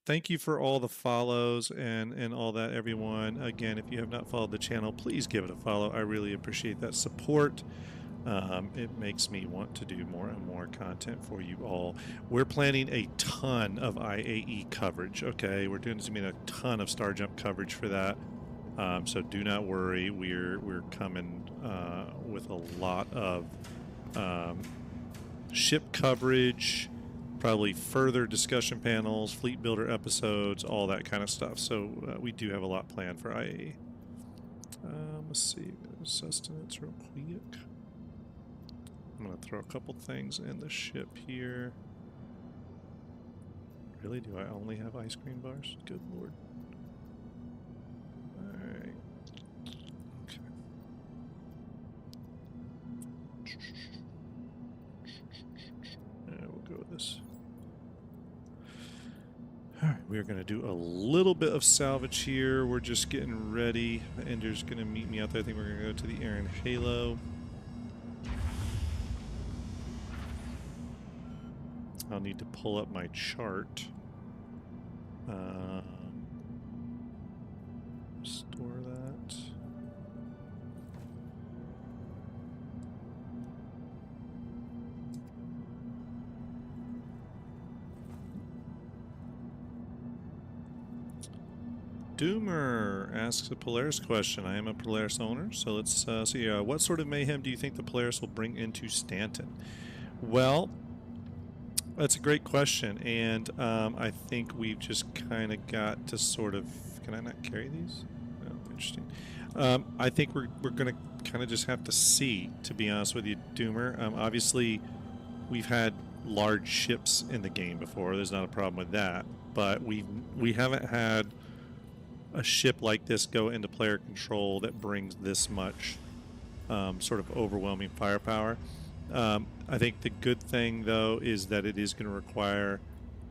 Thank you for all the follows and all that, everyone. Again, if you have not followed the channel, please give it a follow. I really appreciate that support. It makes me want to do more and more content for you all. We're planning a ton of IAE coverage, okay? We're doing a ton of Star Jump coverage for that. So do not worry. We're coming with a lot of ship coverage, probably further discussion panels, fleet builder episodes, all that kind of stuff. So we do have a lot planned for IAE. Let's see, sustenance real quick. I'm going to throw a couple things in the ship here. Really? Do I only have ice cream bars? Good lord. Alright. Okay. We'll go with this. Alright, we're going to do a little bit of salvage here. We're just getting ready. Ender's going to meet me out there. I think we're going to go to the Aaron Halo. I'll need to pull up my chart. Store that. Doomer asks a Polaris question. I am a Polaris owner, so let's see. What sort of mayhem do you think the Polaris will bring into Stanton? Well, that's a great question, and I think we've just kind of got to sort of... Can I not carry these? Oh, interesting. I think we're going to kind of just have to see, to be honest with you, Doomer. Obviously, we've had large ships in the game before. There's not a problem with that, but we haven't had a ship like this go into player control that brings this much sort of overwhelming firepower. I think the good thing, though, is that it is going to require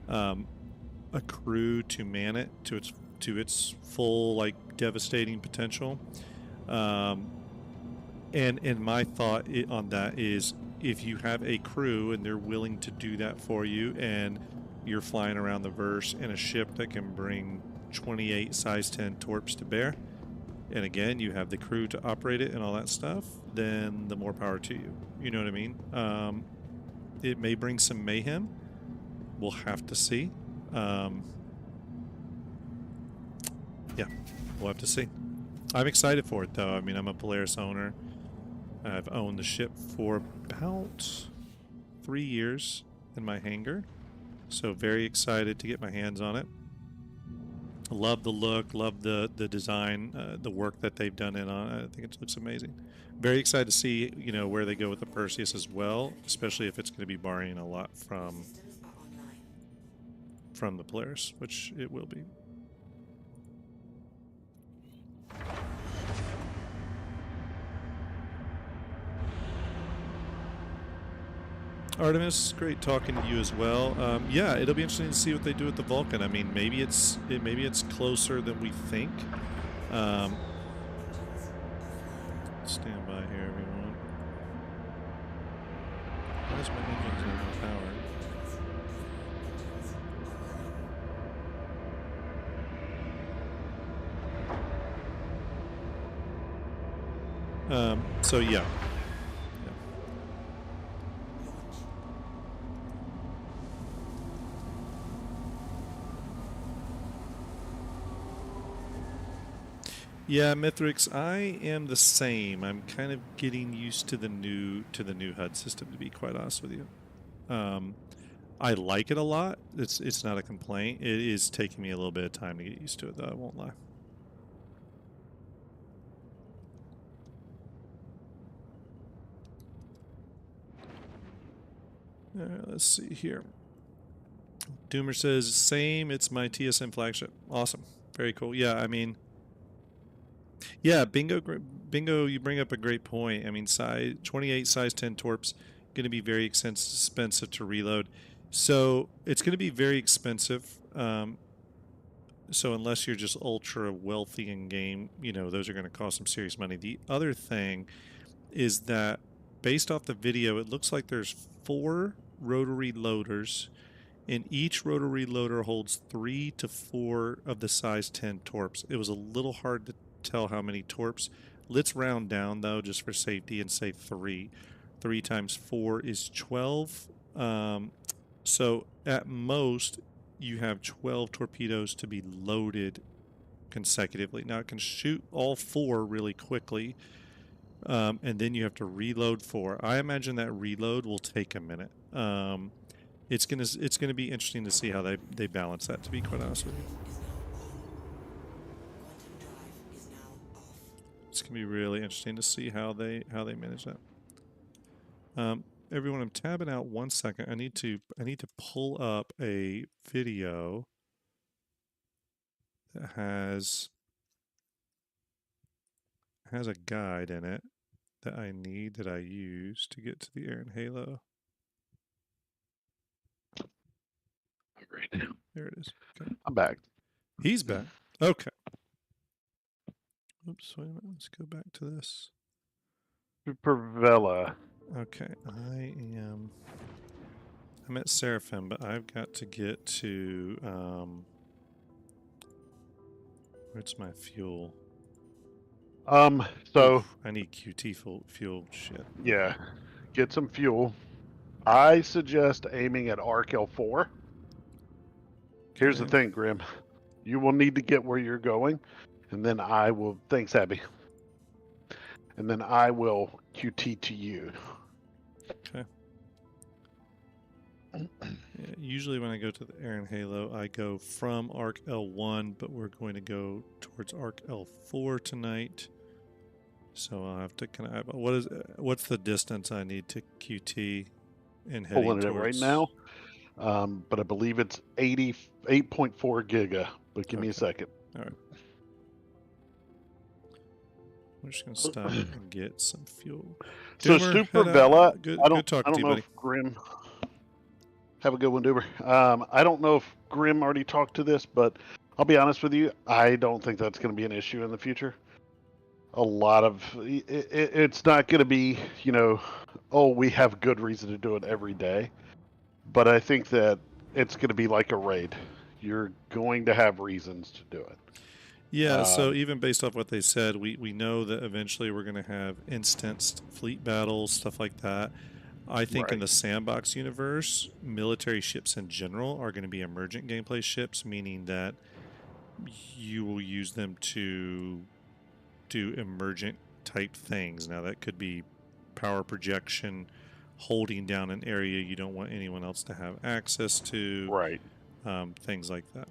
a crew to man it to its full, like, devastating potential. And my thought on that is, if you have a crew and they're willing to do that for you, and you're flying around the verse in a ship that can bring 28 size 10 torps to bear, and again, you have the crew to operate it and all that stuff, then the more power to you. You know what I mean? It may bring some mayhem. We'll have to see. Yeah, we'll have to see. I'm excited for it, though. I mean, I'm a Polaris owner. I've owned the ship for about 3 years in my hangar, so very excited to get my hands on it. Love the look, love the design, the work that they've done in on it. I think it looks amazing. Very excited to see where they go with the Perseus as well, especially if it's going to be borrowing a lot from the Polaris, which it will be. Artemis, great talking to you as well. Yeah, it'll be interesting to see what they do with the Vulcan. I mean, maybe it's closer than we think. Stand by here, everyone. Why is my engines not powered? So yeah. Yeah, Mithrix, I am the same. I'm kind of getting used to the new HUD system, to be quite honest with you. I like it a lot. It's not a complaint. It is taking me a little bit of time to get used to it, though. I won't lie. Let's see here. Doomer says, same. It's my TSM flagship. Awesome. Very cool. Yeah, I mean... Yeah, bingo, you bring up a great point. I mean, size 28, size 10 torps, going to be very expensive to reload. So it's going to be very expensive. So unless you're just ultra wealthy in game, those are going to cost some serious money. The other thing is that based off the video, it looks like there's 4 rotary loaders, and each rotary loader holds 3 to 4 of the size 10 torps. It was a little hard to tell how many torps. Let's round down though, just for safety, and say 3. 3 times 4 is 12. So at most you have 12 torpedoes to be loaded consecutively. Now it can shoot all 4 really quickly, and then you have to reload 4. I imagine that reload will take a minute. It's gonna be interesting to see how they balance that, to be quite honest with you. It's gonna be really interesting to see how they manage that. Everyone, I'm tabbing out 1 second. I need to pull up a video that has a guide in it that I use to get to the Aaron Halo. Great. There it is. Okay. I'm back. He's back. Okay. Oops, wait a minute. Let's go back to this. Supervella. Okay, I'm at Seraphim, but I've got to get to, where's my fuel? So Oof, I need QT fuel. Shit. yeah, get some fuel. I suggest aiming at Arc L4. Here's the Okay. thing, Grim. You will need to get where you're going, and then I will. Thanks, Abby. And then I will QT to you. Okay. Yeah, usually when I go to the Aaron Halo, I go from Arc L1, but we're going to go towards Arc L4 tonight. So I'll have to kind of. What's the distance I need to QT and heading Pulling it towards right now. But I believe it's 88.4 giga. But give me a second. All right. We're just gonna stop and get some fuel. So Doomer, Supervella, good I don't talking to you, know buddy. if Grim. Have a good one, Doomer. I don't know if Grim already talked to this, but I'll be honest with you. I don't think that's going to be an issue in the future. A lot of it's not going to be, we have good reason to do it every day. But I think that it's going to be like a raid. You're going to have reasons to do it. Yeah, so even based off what they said, we know that eventually we're going to have instanced fleet battles, stuff like that. I think in the sandbox universe, military ships in general are going to be emergent gameplay ships, meaning that you will use them to do emergent type things. Now that could be power projection holding down an area you don't want anyone else to have access to. Right. Things like that.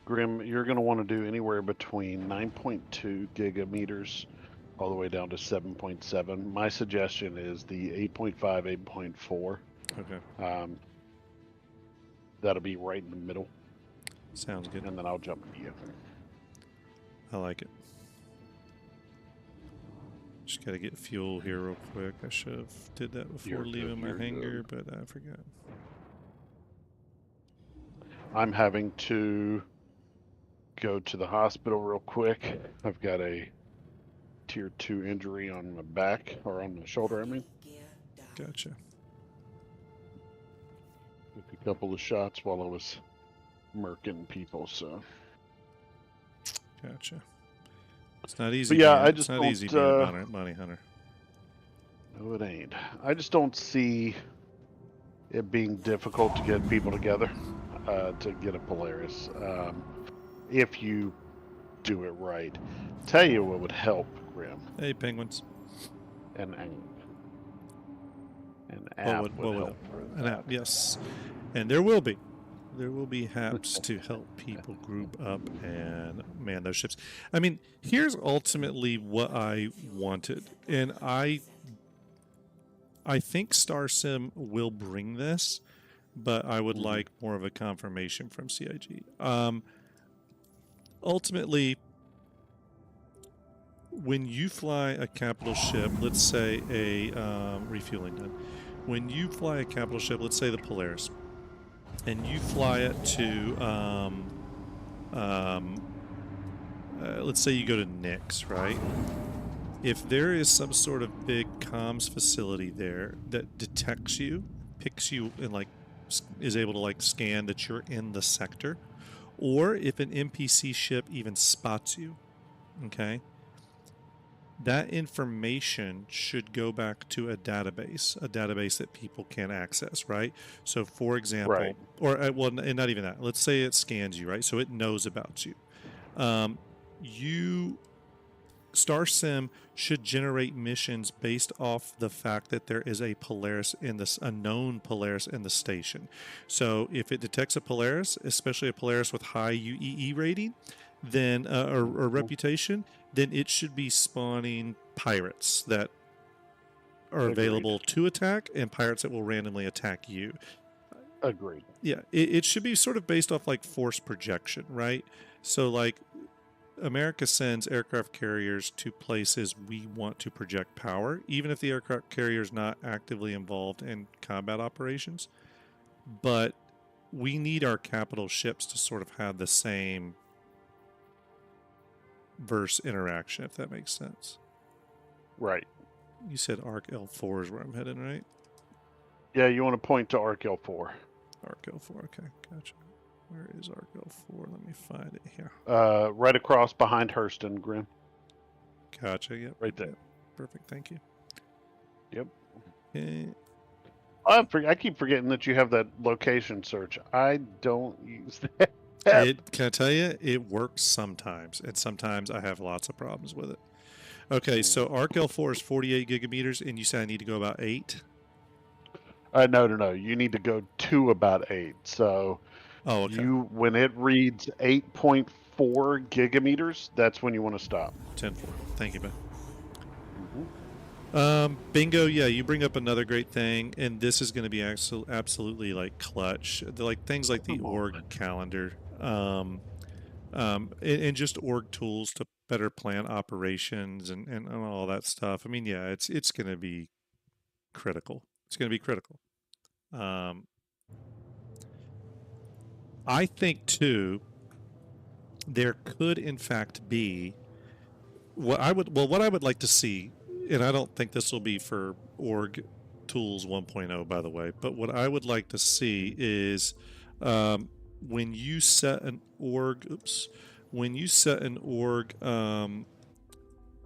Grim, you're going to want to do anywhere between 9.2 gigameters all the way down to 7.7. My suggestion is the 8.5, 8.4. Okay. That'll be right in the middle, Sounds good. and then I'll jump to you. I like it. Just got to get fuel here real quick. I should have did that before You're leaving good, my you're hangar, good. but I forgot. I'm having to go to the hospital real quick. I've got a tier 2 injury on my back, or on my shoulder, I mean. Gotcha. Took a couple of shots while I was murking people, so. Gotcha. It's not easy. But yeah, being, I just it's not don't, easy being a bounty hunter. No, it ain't. I just don't see it being difficult to get people together to get a Polaris if you do it right. Tell you what would help, Grim. Hey, penguins. An app would help. An app, yes. And there will be. There will be apps to help people group up and man those ships. I mean, here's ultimately what I wanted. And I think Star Sim will bring this, but I would like more of a confirmation from CIG. Ultimately, when you fly a capital ship, let's say a refueling done. When you fly a capital ship, let's say the Polaris, and you fly it to, let's say you go to Nix, right? If there is some sort of big comms facility there that detects you, picks you, and like is able to like scan that you're in the sector, or if an NPC ship even spots you, okay, that information should go back to a database that people can access, right? So, for example, Right. or well, and not even that. Let's say it scans you, right? So it knows about you. Star Sim should generate missions based off the fact that there is a Polaris in this, a known Polaris in the station. So if it detects a Polaris, especially a Polaris with high UEE rating, then or reputation, then it should be spawning pirates that are available to attack and pirates that will randomly attack you. Agreed. Yeah, it should be sort of based off like force projection, right? So like America sends aircraft carriers to places we want to project power, even if the aircraft carrier is not actively involved in combat operations. But we need our capital ships to sort of have the same verse interaction, if that makes sense. Right. You said Arc L4 is where I'm headed, right? Yeah, you want to point to Arc L4. Arc L4, okay, gotcha. Where is Arc L4? Let me find it here. Right across behind Hurston, Grim. Gotcha, yep. Right there. Yep. Perfect, thank you. Yep. Okay. I keep forgetting that you have that location search. I don't use that. Can I tell you, it works sometimes, and sometimes I have lots of problems with it. Okay, so Arc L4 is 48 gigameters, and you said I need to go about 8? No. You need to go to about 8. So Okay. when it reads 8.4 gigameters, that's when you want to stop. 10-4. Thank you, Ben. Bingo, yeah, you bring up another great thing, and this is going to be absolutely like clutch. Like things like the org calendar, and just org tools to better plan operations and all that stuff. I mean, yeah, it's going to be critical. It's going to be critical. I think too, there could in fact be what I would like to see, and I don't think this will be for org tools 1.0, by the way, but what I would like to see is when you set an org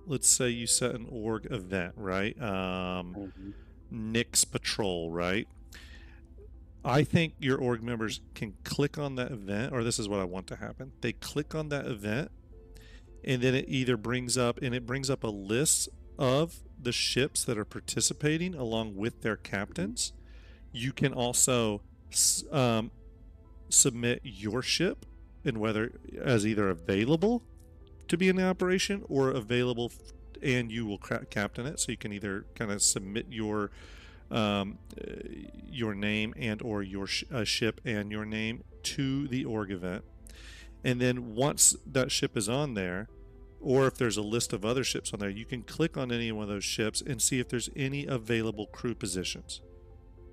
let's say you set an org event, right? Nix patrol, right? I think your org members can click on that event, or this is what I want to happen. They click on that event, and then it either brings up a list of the ships that are participating along with their captains, you can also submit your ship and whether as either available to be in the operation or available and you will captain it. So you can either kind of submit your name and or your ship and your name to the org event, and then once that ship is on there, or if there's a list of other ships on there, you can click on any one of those ships and see if there's any available crew positions,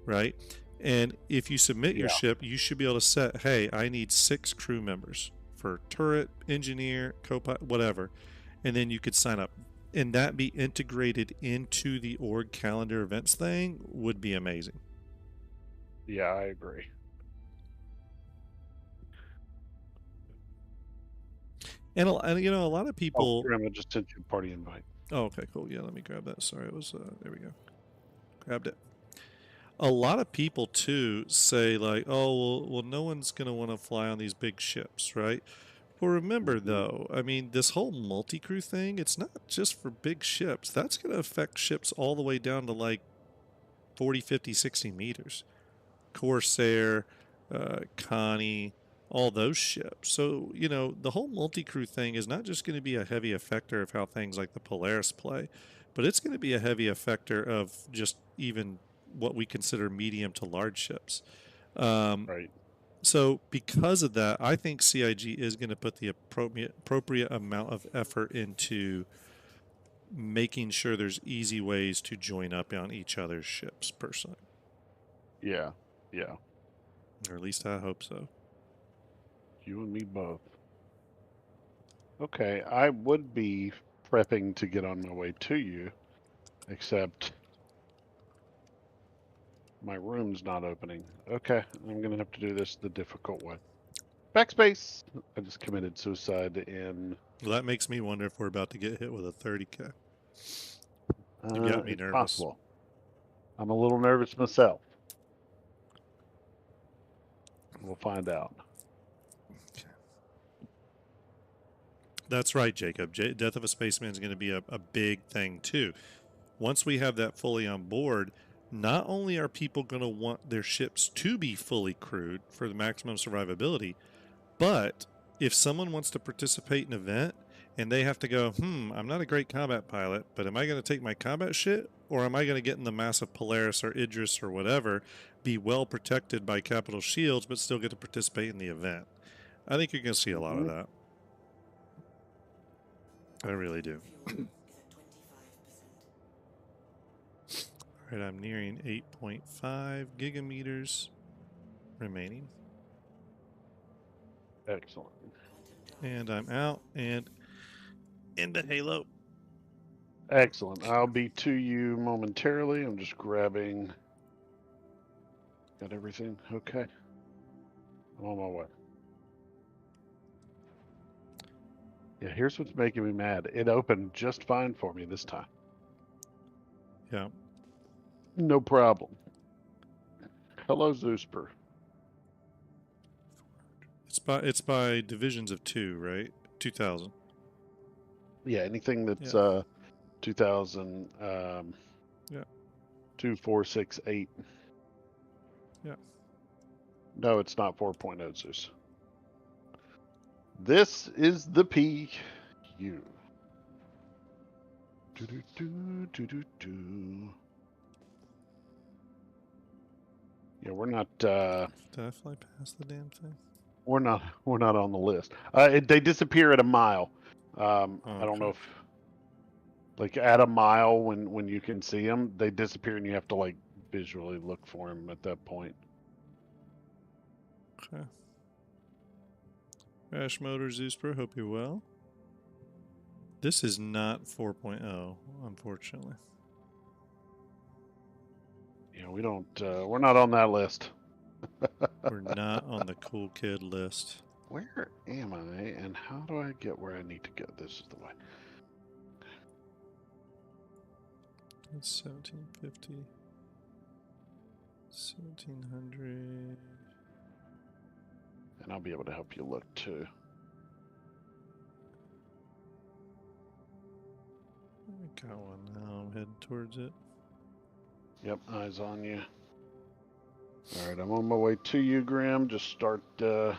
right? And if you submit your ship, you should be able to set, hey, I need 6 crew members for turret, engineer, co-pilot, whatever, and then you could sign up. And that be integrated into the org calendar events thing would be amazing. Yeah, I agree. And you know, a lot of people. Grim, I just sent you a party invite. Oh, okay, cool. Yeah, let me grab that. Sorry, it was there we go. Grabbed it. A lot of people too say like, oh, well, no one's gonna want to fly on these big ships, right? Well, remember though, I mean, this whole multi-crew thing, it's not just for big ships. That's gonna affect ships all the way down to like 40, 50, 60 meters. Corsair, Connie, all those ships. So, you know, the whole multi-crew thing is not just going to be a heavy effector of how things like the Polaris play, but it's going to be a heavy effector of just even what we consider medium to large ships. Right. So because of that, I think CIG is going to put the appropriate amount of effort into making sure there's easy ways to join up on each other's ships, personally. Yeah. Yeah. Or at least I hope so. You and me both. Okay, I would be prepping to get on my way to you, except my room's not opening. Okay, I'm gonna have to do this the difficult way. Backspace! I just committed suicide in... Well, that makes me wonder if we're about to get hit with a 30K. You got me it's nervous. possible. I'm a little nervous myself. We'll find out. Okay. That's right, Jacob. Death of a Spaceman is going to be a big thing, too. Once we have that fully on board, not only are people going to want their ships to be fully crewed for the maximum survivability, but if someone wants to participate in an event and they have to go, I'm not a great combat pilot, but am I going to take my combat shit? Or am I going to get in the massive Polaris or Idris or whatever, be well protected by capital shields, but still get to participate in the event? I think you're going to see a lot of that. I really do. All right, I'm nearing 8.5 gigameters remaining. Excellent. And I'm out and into Halo. Excellent. I'll be to you momentarily. I'm just grabbing... Got everything? Okay. I'm on my way. Yeah, here's what's making me mad. It opened just fine for me this time. Yeah. No problem. Hello, Zeusper. It's by divisions of 2, right? 2,000. Yeah, anything that's 2,000. Yeah. 2, 4, 6, 8. Yeah. No, it's not 4.0 Zeus. This is the PU. Yeah, we're not. Did I fly past the damn thing? We're not on the list. They disappear at a mile. I don't know if, like, at a mile when you can see them, they disappear and you have to like visually look for them at that point. Okay. Crash Motor Zeusper, hope you're well. This is not 4.0, unfortunately. Yeah, we don't. We're not on that list. We're not on the cool kid list. Where am I, and how do I get where I need to go? This is the way. It's 1750. 1700. And I'll be able to help you look too. Got one now. I'm heading towards it. Yep, eyes on you. All right, I'm on my way to you, Grim. Just start doing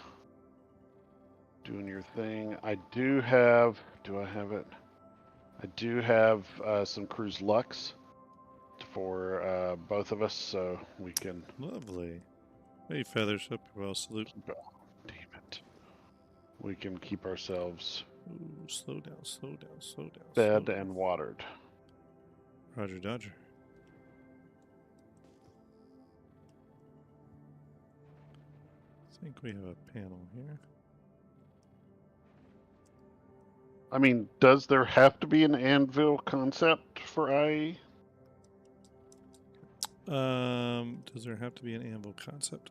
your thing. I do have. Do I have it? I do have some cruise Lux for both of us, so we can. Lovely. Hey, Feathers. Hope you're well. Salute. Damn it. We can keep ourselves Ooh, slow down, slow down, slow down. fed slow down. and watered. Roger Dodger. I think we have a panel here. I mean, does there have to be an anvil concept for IE? Does there have to be an anvil concept?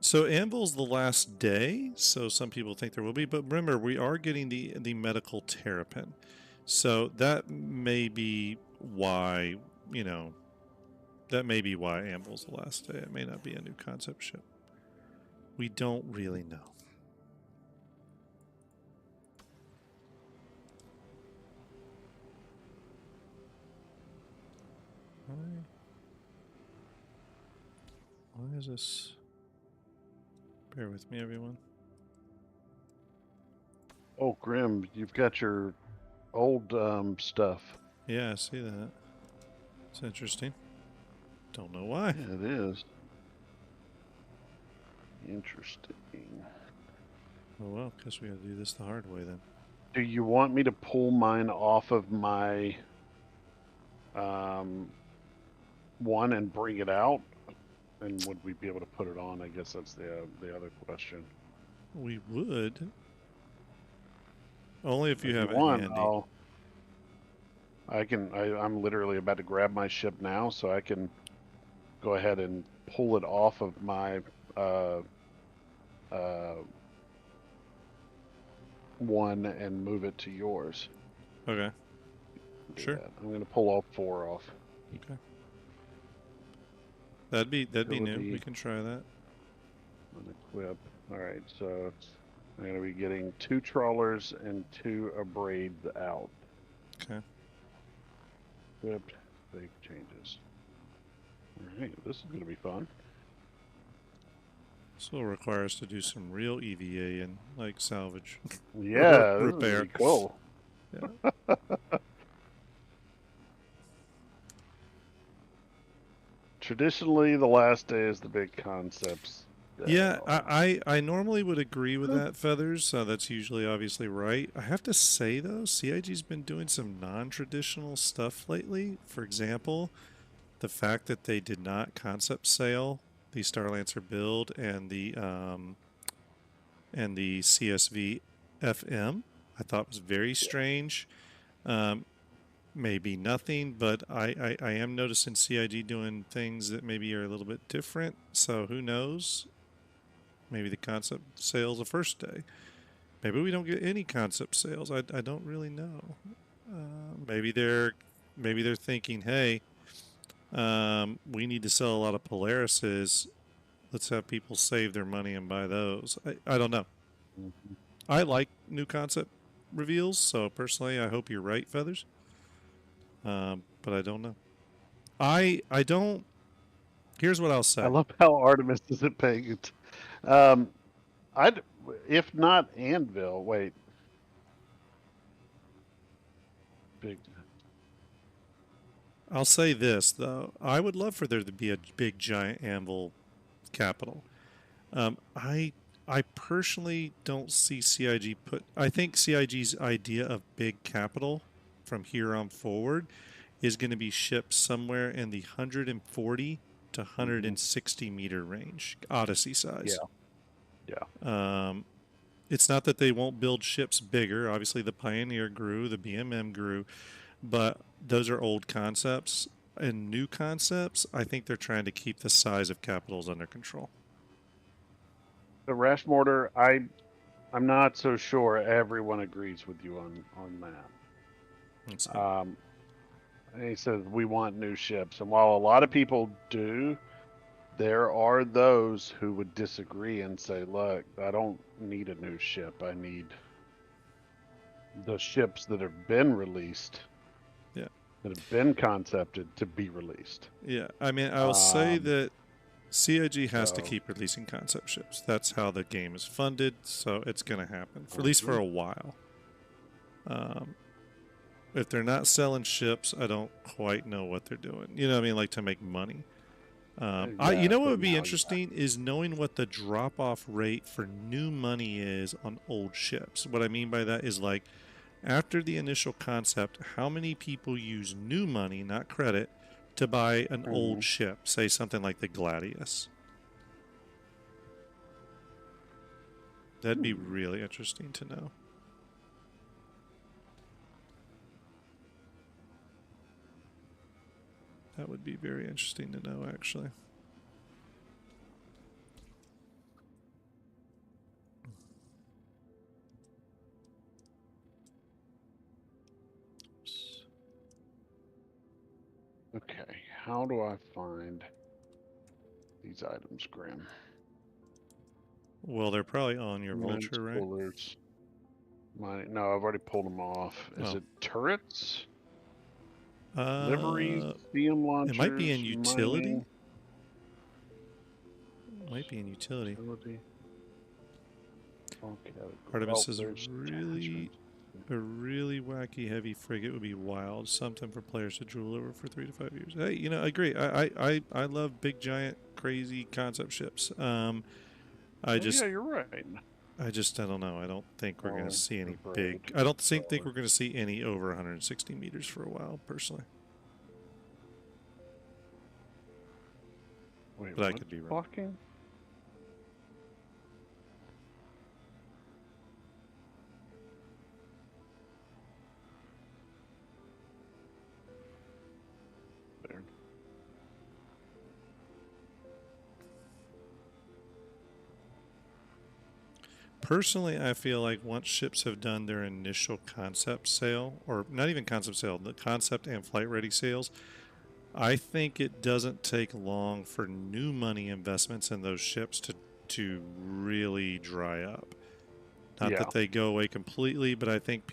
So anvil's the last day, so some people think there will be, but remember we are getting the medical terrapin, so that may be why that may be why anvil's the last day. It may not be a new concept ship. We don't really know. Why is this? Bear with me, everyone. Oh, Grim, you've got your old stuff. Yeah, I see that. It's interesting. Don't know why. Yeah, it is. Interesting. Oh well, guess we gotta do this the hard way then. Do you want me to pull mine off of my one and bring it out? And would we be able to put it on? I guess that's the other question. We would. Only if you have it want, handy. I'm literally about to grab my ship now, so I can go ahead and pull it off of my one and move it to yours. Okay. Do Sure. that. I'm going to pull all 4 off. Okay. That'd be new. Ability. We can try that. Unequip. All right, so I'm going to be getting 2 trawlers and 2 abrades out. Okay. Equipped. Save changes. All right, this is going to be fun. This will require us to do some real EVA and like salvage. Yeah, this is repair. gonna be cool. Yeah. Traditionally, the last day is the big concepts. Yeah, I normally would agree with that, Feathers. That's usually obviously right. I have to say, though, CIG's been doing some non-traditional stuff lately. For example, the fact that they did not concept sail the Starlancer build and the CSV FM, I thought was very strange. Maybe nothing, but I am noticing CIG doing things that maybe are a little bit different. So who knows? Maybe the concept sales the first day. Maybe we don't get any concept sales. I don't really know. Maybe they're thinking, hey, we need to sell a lot of Polarises. Let's have people save their money and buy those. I don't know. Mhm. I like new concept reveals, so personally, I hope you're right, Feathers. But I don't know. I don't. Here's what I'll say. I love how Artemis isn't paying it. I'd if not Anvil. Wait, big. I'll say this though. I would love for there to be a big giant anvil capital. I personally don't see CIG put. I think CIG's idea of big capital from here on forward is going to be shipped somewhere in the 140 to 160 meter range, Odyssey size. Yeah. It's not that they won't build ships bigger. Obviously, the Pioneer grew, the BMM grew, but those are old concepts. And new concepts, I think they're trying to keep the size of capitals under control. The Rash Mortar, I'm not so sure everyone agrees with you on that. Let's see. And he says we want new ships, and while a lot of people do, there are those who would disagree and say, "Look, I don't need a new ship. I need the ships that have been released that have been concepted to be released. Yeah, I mean, I'll say Um, that CIG has to so- keep releasing concept ships. That's how the game is funded, so it's going to happen, for at least for a while. If they're not selling ships, I don't quite know what they're doing. You know what I mean? Like to make money. You know what would be interesting is knowing what the drop-off rate for new money is on old ships. What I mean by that is like after the initial concept, how many people use new money, not credit, to buy an old ship? Say something like the Gladius. That'd be really interesting to know. That would be very interesting to know, actually. Okay, how do I find these items, Grim? Well, they're probably on your vulture, right? Pullers. No, I've already pulled them off. Is it turrets? Liveries, beam launchers, it might be in utility. mining. It might be in utility. Okay. Artemis says there's a really wacky heavy frigate would be wild. Something for players to drool over for 3 to 5 years. Hey, you know, I agree. I love big, giant, crazy concept ships. Yeah, you're right. I don't know. I don't think we're going to see any big. I don't think we're going to see any over 160 meters for a while, personally. Wait, but I could be wrong. Blocking? There. Personally, I feel like once ships have done their initial concept sale, or not even concept sale, the concept and flight ready sales, I think it doesn't take long for new money investments in those ships to really dry up. Not that they go away completely, but I think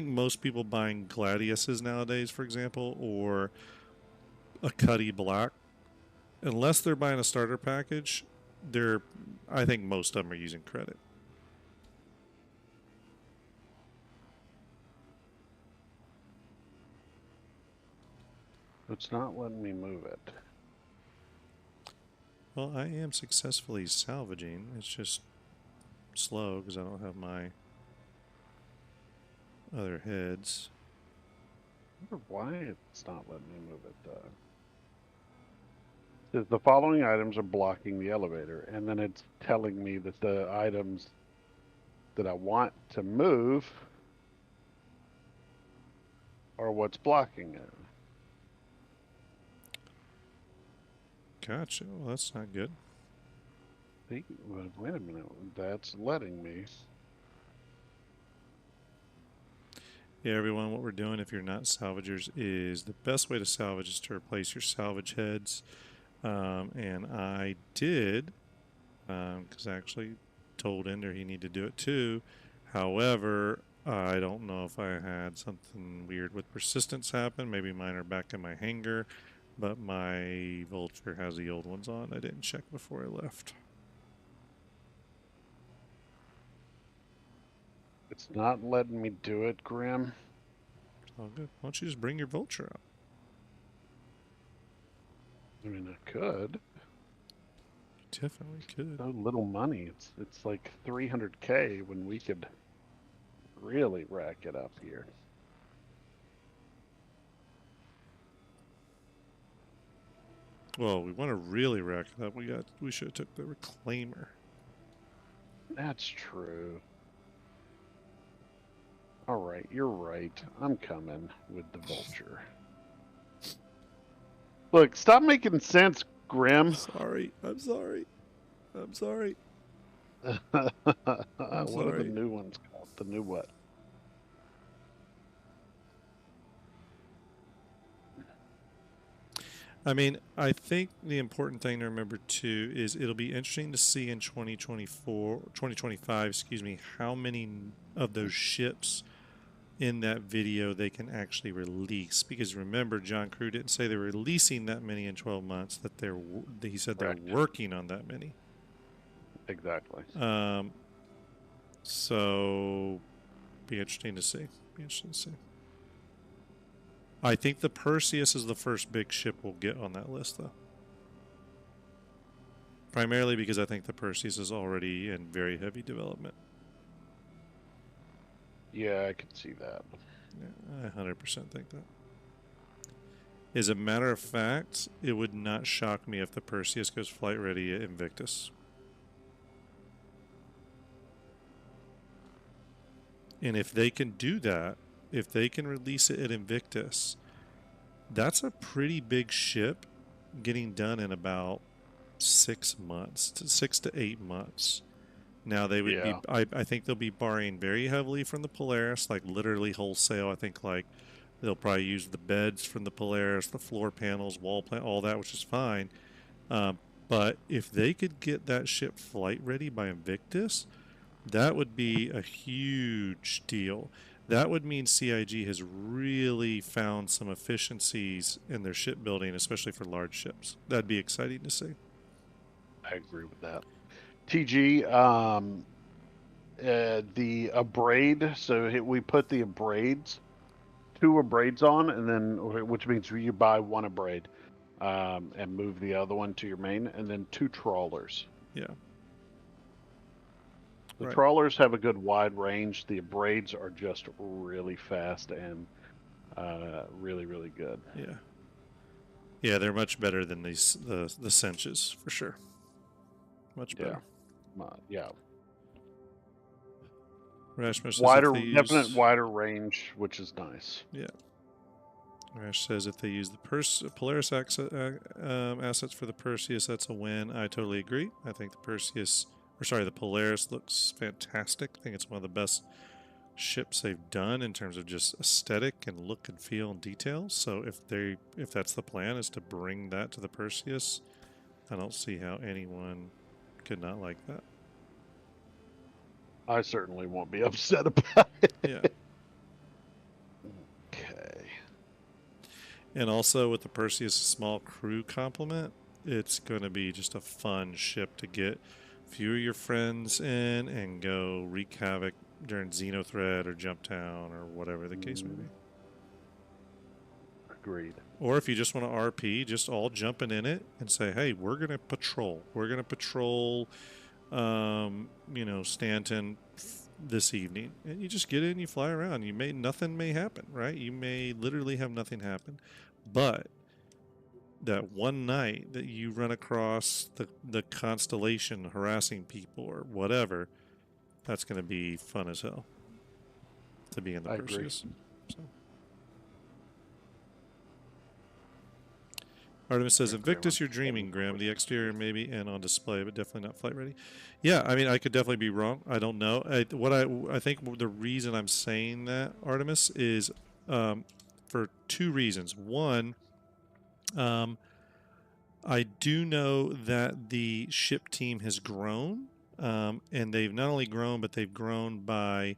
most people buying Gladiuses nowadays, for example, or a Cuddy Black, unless they're buying a starter package, I think most of them are using credit. It's not letting me move it. Well, I am successfully salvaging. It's just slow because I don't have my other heads. I wonder why it's not letting me move it, though. It says the following items are blocking the elevator, and then it's telling me that the items that I want to move are what's blocking it. Gotcha. Well, that's not good. Wait a minute. That's letting me. Yeah, everyone, what we're doing if you're not salvagers is the best way to salvage is to replace your salvage heads. And I did, because I actually told Ender he needed to do it too. However, I don't know if I had something weird with persistence happen. Maybe mine are back in my hangar, but my vulture has the old ones on. I didn't check before I left. It's not letting me do it, Grim. Oh, good. Why don't you just bring your vulture out? I mean, I could. You definitely could. So little money. It's like 300K when we could really rack it up here. Well, we want to really rack it up. We should have took the reclaimer. That's true. All right, you're right. I'm coming with the vulture. Look, stop making sense, Grim. Sorry. I'm sorry. I'm sorry. What are the new ones called? The new what? I mean, I think the important thing to remember too is it'll be interesting to see in 2025, how many of those ships in that video they can actually release. Because remember, John Crew didn't say they're releasing that many in 12 months. That he said Correct. they're working on that many. Exactly. So be interesting to see. I think the Perseus is the first big ship we'll get on that list, though. Primarily because I think the Perseus is already in very heavy development. Yeah, I could see that. Yeah, I 100% think that. As a matter of fact, it would not shock me if the Perseus goes flight ready at Invictus. And if they can do that, if they can release it at Invictus, that's a pretty big ship getting done in about 6 months, 6 to 8 months. Now they would be, I think they'll be borrowing very heavily from the Polaris, like literally wholesale. I think like they'll probably use the beds from the Polaris, the floor panels, wall plan, all that, which is fine. But if they could get that ship flight ready by Invictus, that would be a huge deal. That would mean CIG has really found some efficiencies in their shipbuilding, especially for large ships. That'd be exciting to see. I agree with that. TG, the abrade. So we put the abrades, 2 abrades on, and then which means you buy 1 abrade, and move the other one to your main, and then 2 trawlers. Yeah. The trawlers have a good wide range. The abrades are just really fast and really, really good. Yeah. Yeah, they're much better than the cinches for sure. Much better. Yeah. Rashmish says definite wider range, which is nice. Yeah. Rash says if they use the Polaris assets for the Perseus, that's a win. I totally agree. I think the Polaris looks fantastic. I think it's one of the best ships they've done in terms of just aesthetic and look and feel and detail. So if that's the plan, is to bring that to the Perseus, I don't see how anyone could not like that. I certainly won't be upset about it. Yeah. Okay. And also with the Perseus small crew complement, it's going to be just a fun ship to get a few of your friends in and go wreak havoc during Xenothreat or Jumptown or whatever the case may be. Agreed. Or if you just want to RP, just all jumping in it and say, hey, we're going to patrol. We're going to patrol, Stanton this evening. And you just get in, you fly around. Nothing may happen, right? You may literally have nothing happen. But that one night that you run across the constellation harassing people or whatever, that's going to be fun as hell to be in the Perseus. So. Artemis says, Invictus, you're dreaming, Grim. The exterior maybe and on display, but definitely not flight ready. Yeah, I mean, I could definitely be wrong. I don't know. I think the reason I'm saying that, Artemis, is for 2 reasons. One, I do know that the ship team has grown, and they've not only grown, but they've grown by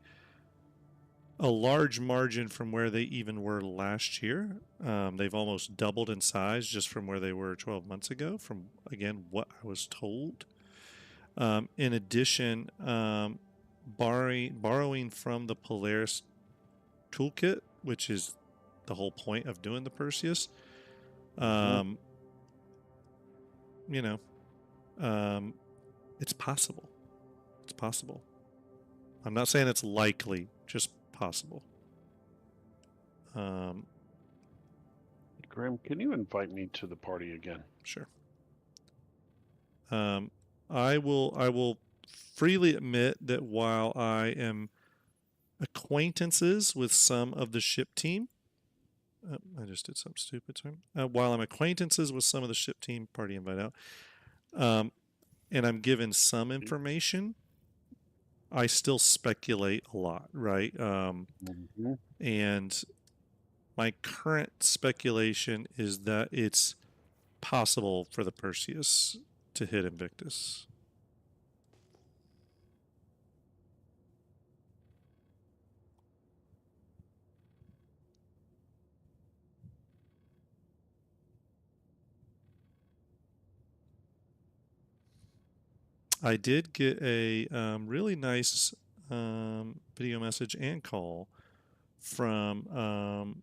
a large margin from where they even were last year. They've almost doubled in size just from where they were 12 months ago, from, again, what I was told. In addition, borrowing from the Polaris toolkit, which is the whole point of doing the Perseus, it's possible. It's possible. I'm not saying it's likely, just possible. Graham, can you invite me to the party again? Sure. I will freely admit that while I am acquaintances with some of the ship team, I just did something stupid. Sorry. While I'm acquaintances with some of the ship team, party invite out, and I'm given some information, I still speculate a lot, right? And my current speculation is that it's possible for the Perseus to hit Invictus. I did get a really nice video message and call from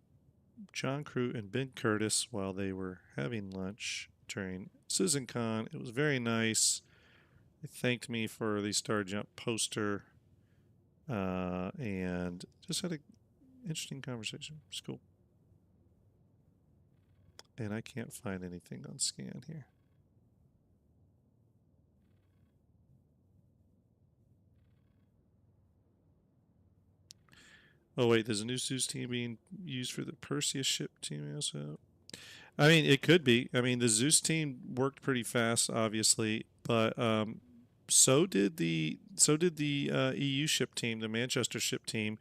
John Crute and Ben Curtis while they were having lunch during CitizenCon. It was very nice. They thanked me for the Star Jump poster and just had an interesting conversation. It's cool. And I can't find anything on scan here. Oh wait, there's a new Zeus team being used for the Perseus ship team also. I mean, it could be. I mean, the Zeus team worked pretty fast, obviously, but so did the EU ship team, the Manchester ship team,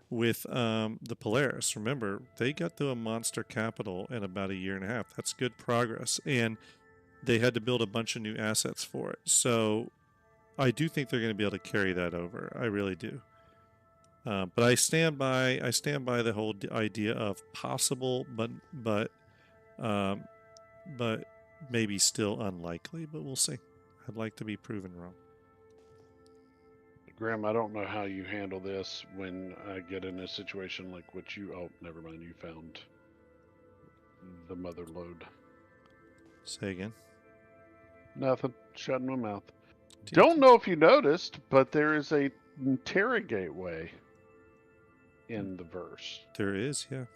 with the Polaris. Remember, they got to a monster capital in about a year and a half. That's good progress, and they had to build a bunch of new assets for it. So I do think they're going to be able to carry that over. I really do. But I stand by the whole idea of possible, but maybe still unlikely. But we'll see. I'd like to be proven wrong. Graham, I don't know how you handle this when I get in a situation like what you. Oh, never mind. You found the mother load. Say again. Nothing. Shutting my mouth. Don't know if you noticed, but there is a interrogate way in the verse. There is, yeah.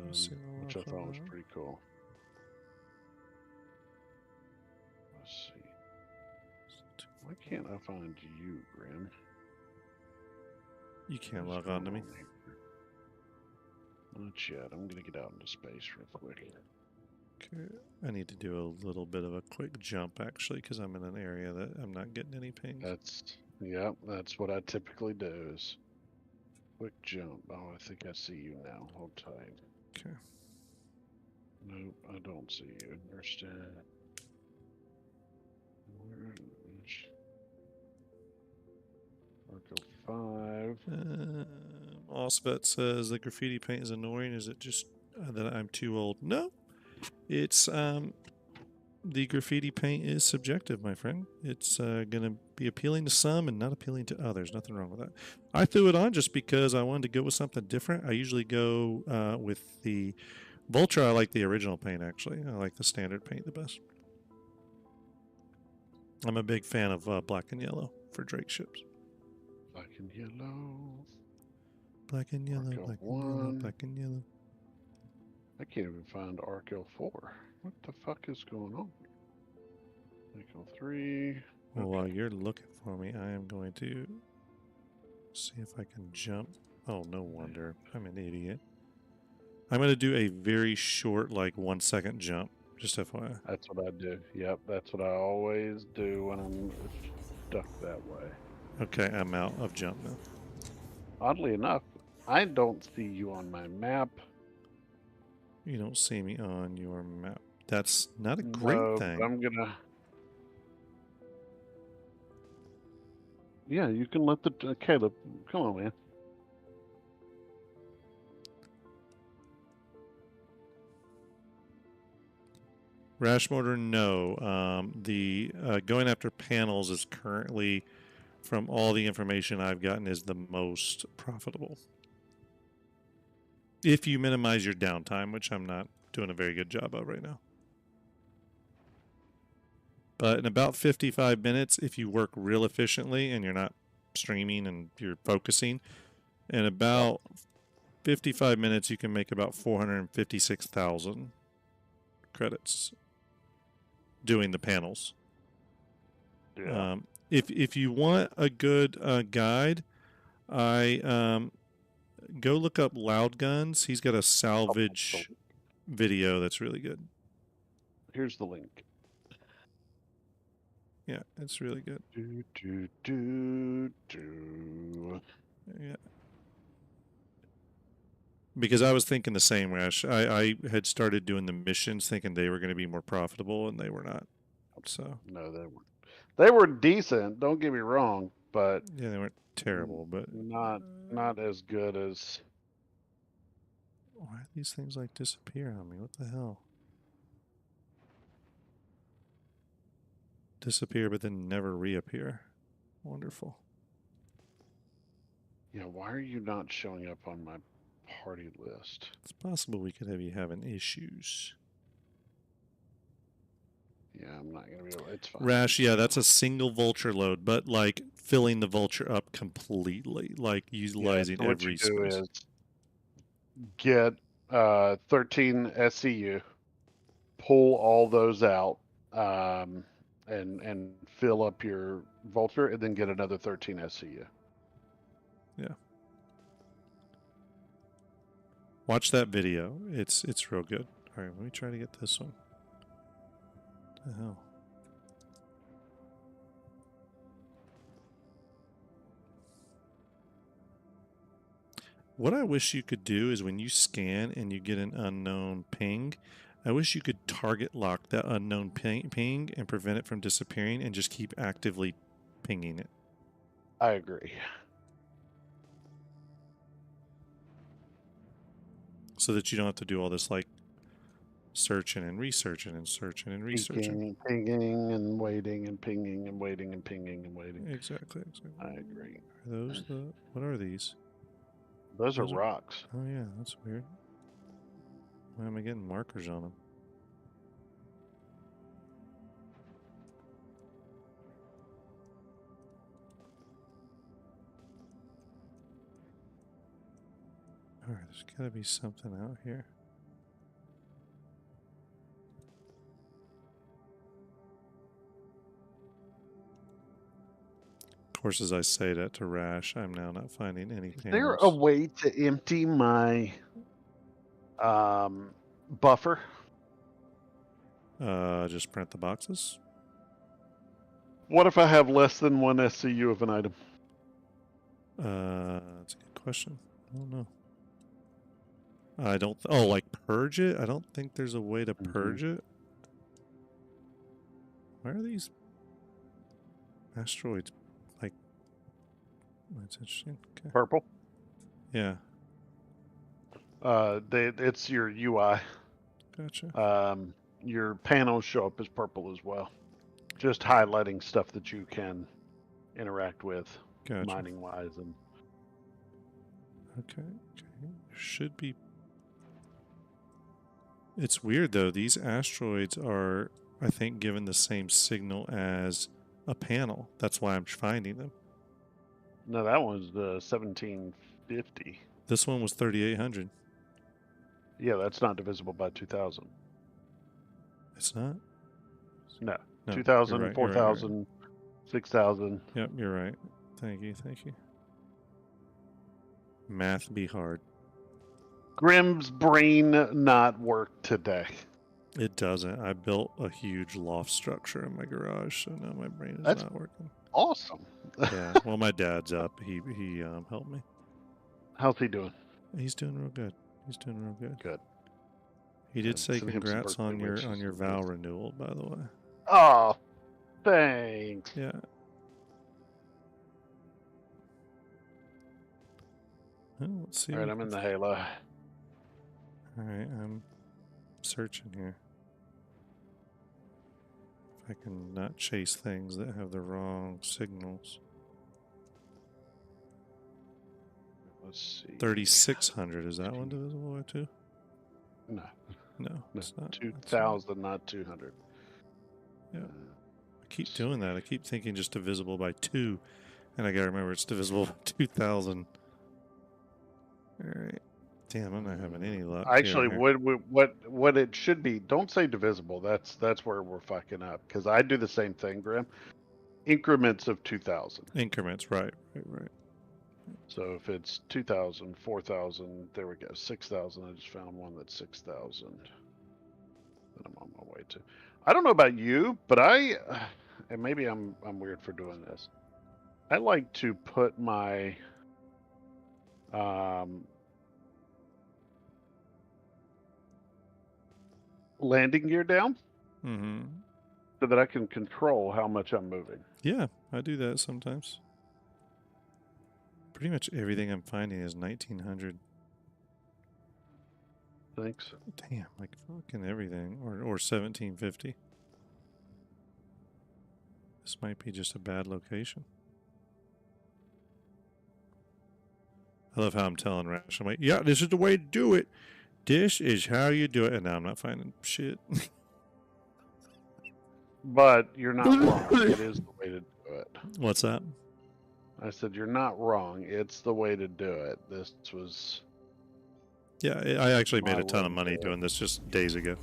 Which I thought was pretty cool. Let's see. Why can't I find you, Graham? You can't log on to me. Not yet. I'm gonna get out into space real quick. Okay. I need to do a little bit of a quick jump actually, because I'm in an area that I'm not getting any pings. That's what I typically do is quick jump. Oh, I think I see you now. Hold tight. Okay. Nope, I don't see you. Understand? Arco 5. Osvet says the graffiti paint is annoying. Is it just that I'm too old? No, it's the graffiti paint is subjective, my friend. It's going to be appealing to some and not appealing to others. Nothing wrong with that. I threw it on just because I wanted to go with something different. I usually go with the Vulture. I like the original paint, actually. I like the standard paint the best. I'm a big fan of black and yellow for Drake ships. Black and yellow. Black and yellow, Arco black and yellow, 1. black and yellow. I can't even find Arco 4. What the fuck is going on? Arco 3. Well, Okay. while you're looking for me, I am going to see if I can jump. Oh, no wonder. I'm an idiot. I'm going to do a very short, like 1 second jump. Just FYI. That's what I do. Yep, that's what I always do when I'm stuck that way. Okay, I'm out of jump now. Oddly enough, I don't see you on my map. You don't see me on your map. That's not a great No, thing. I'm gonna. Yeah, you can let the Caleb. Come on, man. Rash Mortar, no. The going after panels is currently, from all the information I've gotten, is the most profitable. If you minimize your downtime, which I'm not doing a very good job of right now. But in about 55 minutes, if you work real efficiently and you're not streaming and you're focusing, in about 55 minutes, you can make about 456,000 credits doing the panels. Yeah. If you want a good guide, I go look up Loud Guns. He's got a salvage video that's really good. Here's the link. Yeah, it's really good. Yeah. Because I was thinking the same, Rash. I had started doing the missions thinking they were going to be more profitable, and they were not. So No, they weren't. They were decent. Don't get me wrong, but yeah, they weren't terrible, but not as good as. why do these things like disappear on me? What the hell? disappear but then never reappear. Wonderful. Yeah, why are you not showing up on my party list? It's possible we could have you having issues. Yeah, I'm not gonna be able. It's fine. Rash, yeah, that's a single vulture load, but like filling the vulture up completely, like utilizing so what every you do space. is get 13 SCU, pull all those out, and fill up your vulture, and then get another 13 SCU. Watch that video. It's real good. All right, let me try to get this one. What the hell? What I wish you could do is when you scan and you get an unknown ping, I wish you could target lock that unknown ping and prevent it from disappearing and just keep actively pinging it. I agree. So that you don't have to do all this like searching and researching and searching and researching. Pinging and waiting and pinging and waiting and pinging and waiting. Exactly. I agree. Are those the... What are these? Those are rocks. Oh yeah, that's weird. Why am I getting markers on them? Alright, there's gotta be something out here. Of course, as I say that to Rash, I'm now not finding any panels. Is there a way to empty my buffer? Just print the boxes? What if I have less than one SCU of an item? That's a good question. I don't know. I don't... oh, like purge it? I don't think there's a way to purge it. Why are these asteroids like... That's interesting. Okay. Purple? Yeah. It's your UI. Gotcha. Your panels show up as purple as well. Just highlighting stuff that you can interact with, Gotcha. mining wise, and Okay. Should be... It's weird though. These asteroids are, I think, given the same signal as a panel. That's why I'm finding them. no, that one's the 1750. This one was 3800. Yeah, that's not divisible by 2000. It's not? No, No, 2000, you're right, 4000, 6000. Yep, you're right. Thank you. Math be hard. Grimm's brain not work today. It doesn't. I built a huge loft structure in my garage, so now my brain is That's not working. awesome. Yeah. Well, my dad's up. He helped me. How's he doing? He's doing real good. Good. He did Good. say Send him some congrats on birthday your wishes and vow things. renewal, by the way. Oh, thanks. Yeah. Well, let's see. All right, I'm in the Halo. All right, I'm searching here. If I can not chase things that have the wrong signals. Let's see. 3600. Is that one divisible by 2? No, No, it's not. 2000, not 200. Yeah. I keep doing that. I keep thinking just divisible by 2, and I gotta remember it's divisible by 2000. All right. Damn, I'm not having any luck. Actually, here. what it should be? Don't say divisible. That's where we're fucking up. Because I do the same thing, Grim. Increments of 2000. Increments, right. So if it's 2000, 4000, there we go. 6000. I just found one that's 6000. That I'm on my way to. I don't know about you, but and maybe I'm weird for doing this. I like to put my landing gear down Mm-hmm. so that I can control how much I'm moving. Yeah, I do that sometimes. Pretty much everything I'm finding is 1900. Thanks. Damn, like fucking everything. Or 1750. This might be just a bad location. I love how I'm telling Rash. I'm like, yeah, this is the way to do it. This is how you do it. And now I'm not finding shit. But you're not wrong. It is the way to do it. What's that? I said, you're not wrong. It's the way to do it. This was... Yeah, I actually made My a ton of way money to- doing this just days ago.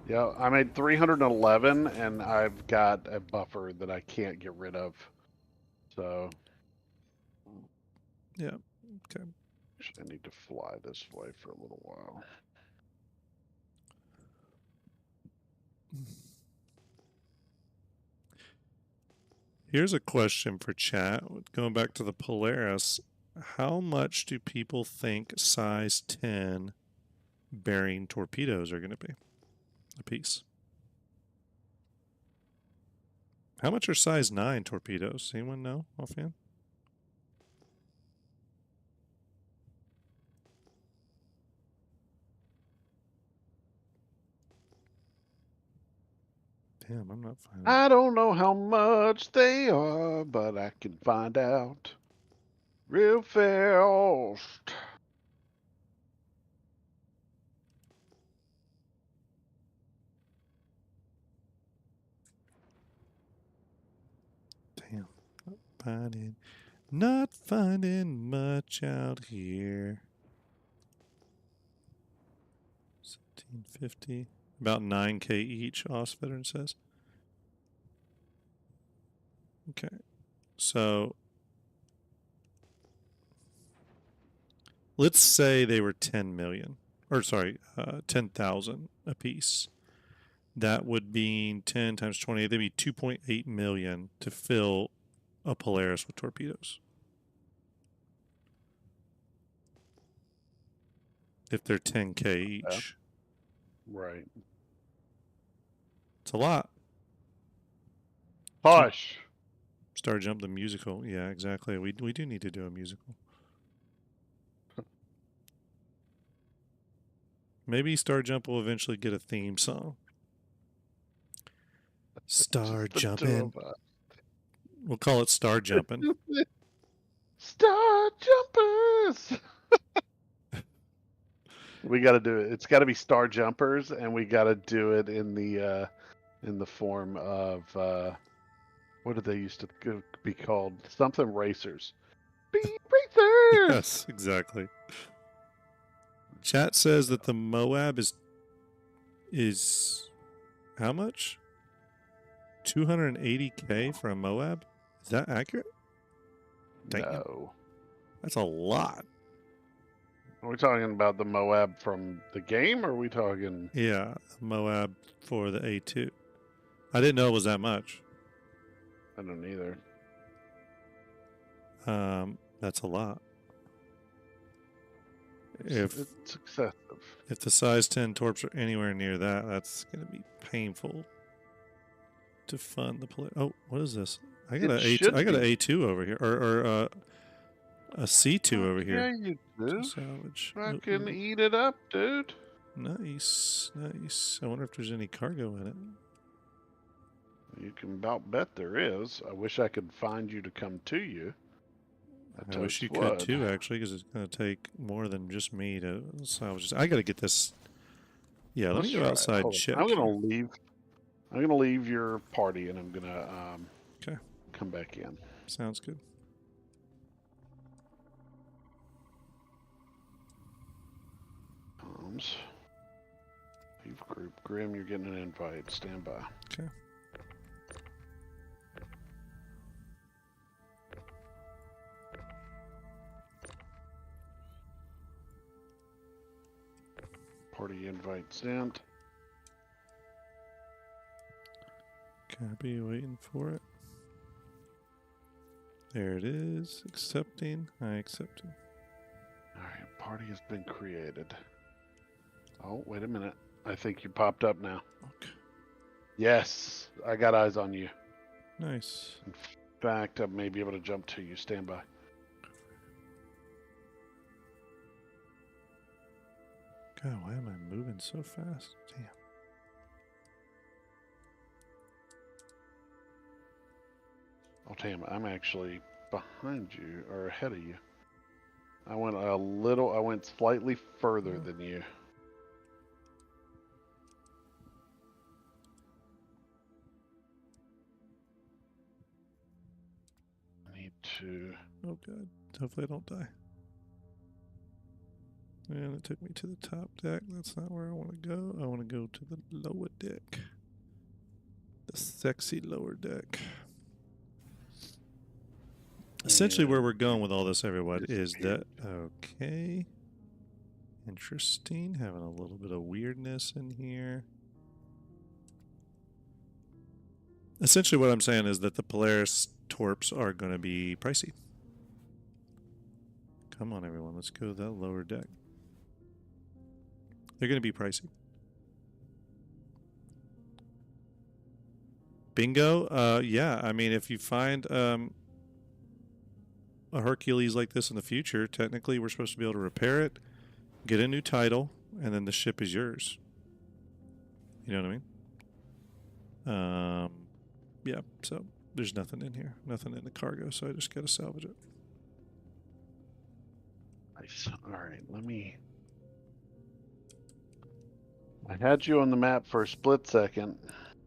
Yeah, I made 311, and I've got a buffer that I can't get rid of. So... Yeah. Okay. I need to fly this way for a little while. Here's a question for chat. Going back to the Polaris, how much do people think size 10 bearing torpedoes are going to be a piece? How much are size 9 torpedoes? Anyone know offhand? Damn, I'm not finding. I don't know how much they are, but I can find out real fast. Damn, not finding much out here. 1750, about 9K each. Os veteran says. Okay, so let's say they were 10 million, or sorry, 10,000 a piece. That would be 10 times 20. That'd be 2.8 million to fill a Polaris with torpedoes. If they're 10K each. Right. It's a lot. Hush. Star Jump the musical. Yeah, exactly. We do need to do a musical. Maybe Star Jump will eventually get a theme song. Star Just the two Jumping. of us. We'll call it Star Jumping. Star Jumpers. We got to do it. It's got to be Star Jumpers, and we got to do it in the form of what did they used to be called? Something racers. Speed racers. Yes, exactly. Chat says that the Moab is how much? 280K for a Moab? Is that accurate? Damn. No. That's a lot. Are we talking about the Moab from the game, or are we talking? Yeah, Moab for the A2. I didn't know it was that much. I don't either. That's a lot. It's excessive. If the size 10 torps are anywhere near that, that's going to be painful to fund the play. Oh, what is this? I got an A2 over here, or a C2 over here. Yeah, you do. Salvage. Fucking eat it up, dude. Nice, nice. I wonder if there's any cargo in it. You can about bet there is. I wish I could find you to come to you. I wish you could too, actually, because it's going to take more than just me to salvage this. I got to get this. Yeah, let me go outside and check. I'm gonna leave your party, and I'm gonna Okay. come back in. Sounds good. Leave group. Grim, you're getting an invite. Stand by. Okay. Party invite sent. Copy, waiting for it. There it is. Accepting. I accepted. Alright, party has been created. Oh, wait a minute. I think you popped up now. Okay. Yes, I got eyes on you. Nice. In fact, I may be able to jump to you. Stand by. God, why am I moving so fast? Damn. Oh, damn, I'm actually behind you, or ahead of you. I went slightly further than you. I need to... Oh, God. Hopefully I don't die. And it took me to the top deck. That's not where I want to go. I want to go to the lower deck. The sexy lower deck. Essentially, where we're going with all this, everyone, is that... Okay. Interesting. Having a little bit of weirdness in here. Essentially, what I'm saying is that the Polaris torps are going to be pricey. Come on, everyone. Let's go to that lower deck. They're going to be pricey. Bingo. Yeah, I mean, if you find a Hercules like this in the future, technically we're supposed to be able to repair it, get a new title, and then the ship is yours. You know what I mean? Yeah, so there's nothing in here. Nothing in the cargo, so I just got to salvage it. Nice. All right, let me... I had you on the map for a split second.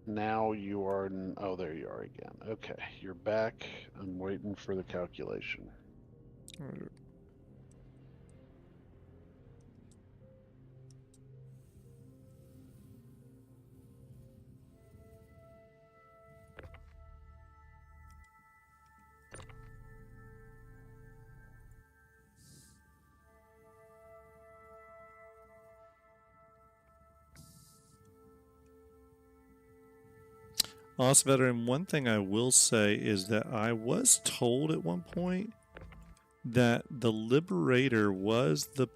Now you are... Oh, there you are again. Okay, you're back. I'm waiting for the calculation. All right. Lost Veteran, one thing I will say is that I was told at one point that the Liberator was the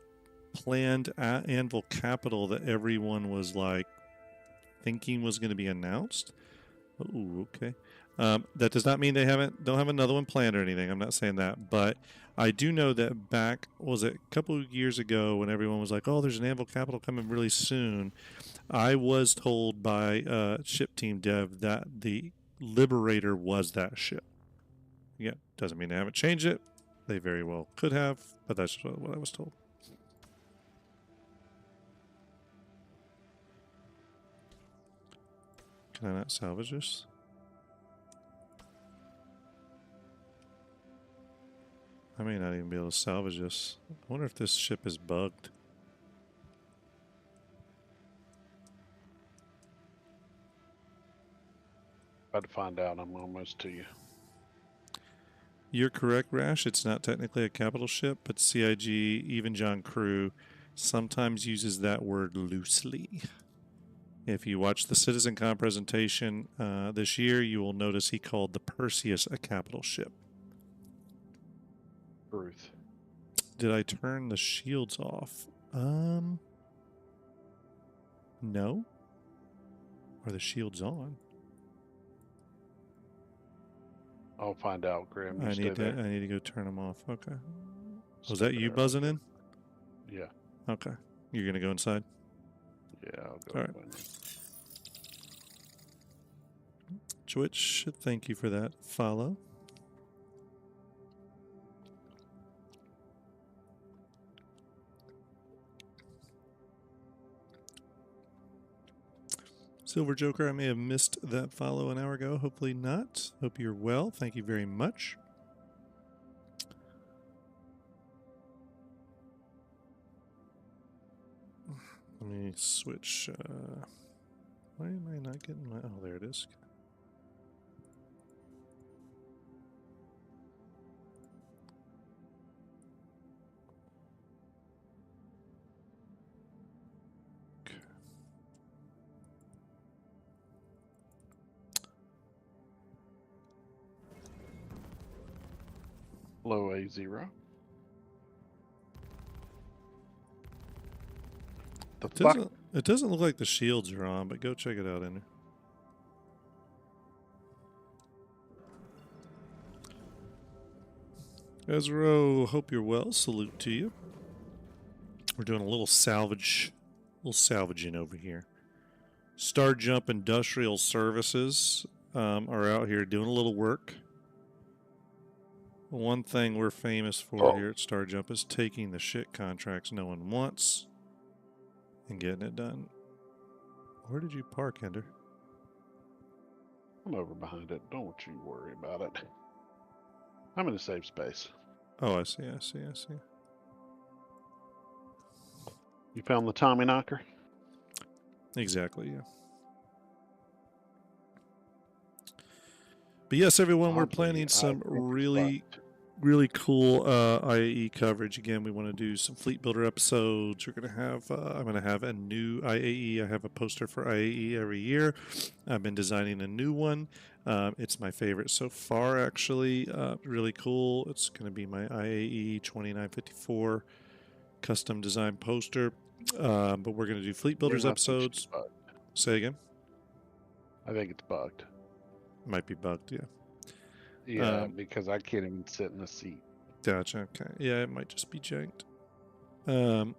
planned anvil capital that everyone was like thinking was going to be announced. Oh, okay. That does not mean they don't have another one planned or anything. I'm not saying that, but I do know that back, was it a couple of years ago when everyone was like, "Oh, there's an anvil capital coming really soon." I was told by ship team dev that the Liberator was that ship. Yeah, doesn't mean they haven't changed it. They very well could have, but that's just what I was told. Can I not salvage this? I may not even be able to salvage this. I wonder if this ship is bugged. About to find out. I'm almost to you. You're correct, Rash. It's not technically a capital ship, but CIG, even John Crew, sometimes uses that word loosely. If you watch the CitizenCon presentation this year, you will notice he called the Perseus a capital ship. Truth. Did I turn the shields off? No. Are the shields on? I'll find out, Graham. I need to go turn them off. Okay. Was that you buzzing in? Yeah. Okay. You're gonna go inside? Yeah, I'll go. All right. Twitch, thank you for that follow. Silver Joker, I may have missed that follow an hour ago. Hopefully not. Hope you're well. Thank you very much. Let me switch. Why am I not getting my... Oh, there it is. Low A0. It doesn't look like the shields are on, but go check it out, Ender. Ezro, hope you're well. Salute to you. We're doing a little salvaging over here. Star Jump Industrial Services are out here doing a little work. One thing we're famous for here at Star Jump is taking the shit contracts no one wants and getting it done. Where did you park, Ender? I'm over behind it. Don't you worry about it. I'm in a safe space. Oh, I see. You found the Tommy knocker? Exactly, yeah. But yes, everyone, we're Oddly, planning I some think it's really, fucked. really cool IAE coverage. Again, we want to do some Fleet Builder episodes. We're going to have, I'm going to have a new IAE. I have a poster for IAE every year. I've been designing a new one. It's my favorite so far, actually. Really cool. It's going to be my IAE 2954 custom design poster. But we're going to do Fleet Builders I think she's episodes. bugged. Say again. I think it's bugged. Might be bugged, yeah. Yeah, because I can't even sit in a seat. Gotcha. Okay. Yeah, it might just be janked. But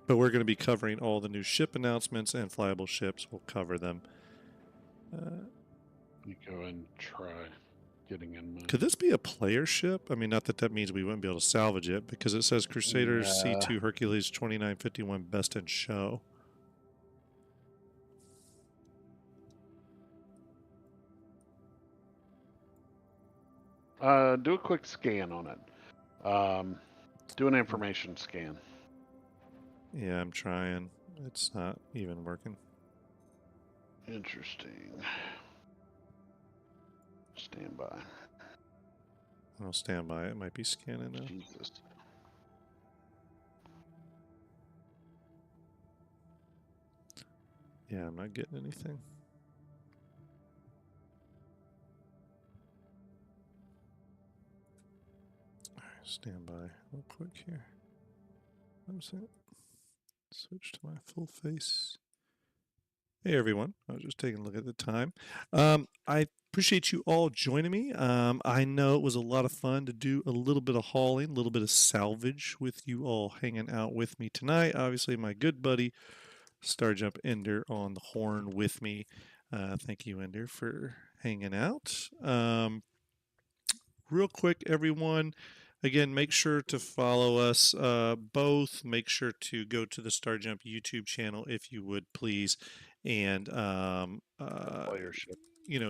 we're going to be covering all the new ship announcements and flyable ships. We'll cover them. You go and try getting in. Could this be a player ship? I mean, not that that means we wouldn't be able to salvage it, because it says Crusaders C2 Hercules 2951 Best in Show. Do a quick scan on it. Do an information scan. Yeah, I'm trying. It's not even working. Interesting. Stand by. I'll stand by. It might be scanning now. Jesus. Yeah, I'm not getting anything. All right, stand by real quick here. One second. Switch to my full face. Hey everyone, I was just taking a look at the time. I appreciate you all joining me. I know it was a lot of fun to do a little bit of hauling, a little bit of salvage with you all hanging out with me tonight. Obviously, my good buddy Star Jump Ender on the horn with me. Thank you, Ender, for hanging out. Real quick, everyone. Again, make sure to follow us both. Make sure to go to the Star Jump YouTube channel if you would please, and Player ship.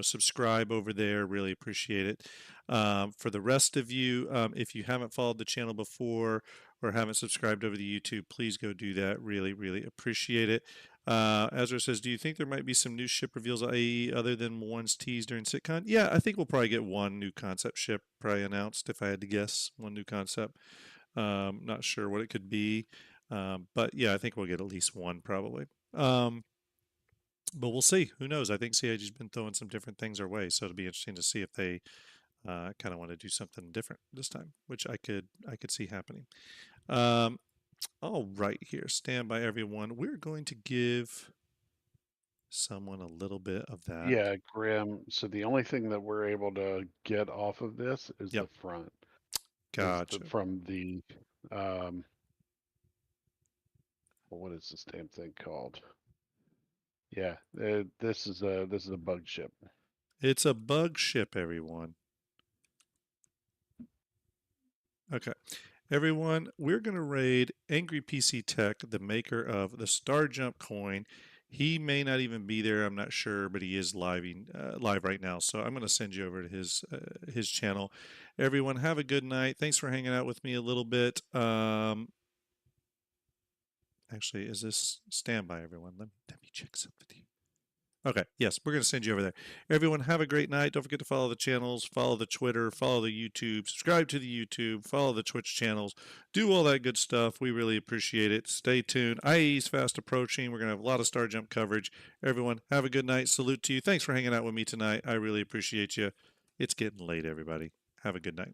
subscribe over there. Really appreciate it. For the rest of you, if you haven't followed the channel before or haven't subscribed over the YouTube, please go do that. Really, really appreciate it. Ezra says, do you think there might be some new ship reveals, i.e., other than ones teased during SitCon? Yeah, I think we'll probably get one new concept ship probably announced, if I had to guess. One new concept. Not sure what it could be. But yeah, I think we'll get at least one probably. But we'll see. Who knows? I think CIG's been throwing some different things our way, so it'll be interesting to see if they kind of want to do something different this time, which I could see happening. All right, here, stand by everyone. We're going to give someone a little bit of that. Yeah, Grim. So the only thing that we're able to get off of this is the front. Gotcha. From the what is this damn thing called? Yeah, this is a bug ship. It's a bug ship, everyone. Okay. Everyone, we're going to raid Angry PC Tech, the maker of the Star Jump coin. He may not even be there, I'm not sure, but he is live right now. So I'm going to send you over to his channel. Everyone, have a good night. Thanks for hanging out with me a little bit. Actually, is this standby, everyone? Let me check something here. Okay, yes, we're going to send you over there. Everyone, have a great night. Don't forget to follow the channels, follow the Twitter, follow the YouTube, subscribe to the YouTube, follow the Twitch channels, do all that good stuff. We really appreciate it. Stay tuned. IE's fast approaching. We're going to have a lot of Star Jump coverage. Everyone, have a good night. Salute to you. Thanks for hanging out with me tonight. I really appreciate you. It's getting late, everybody. Have a good night.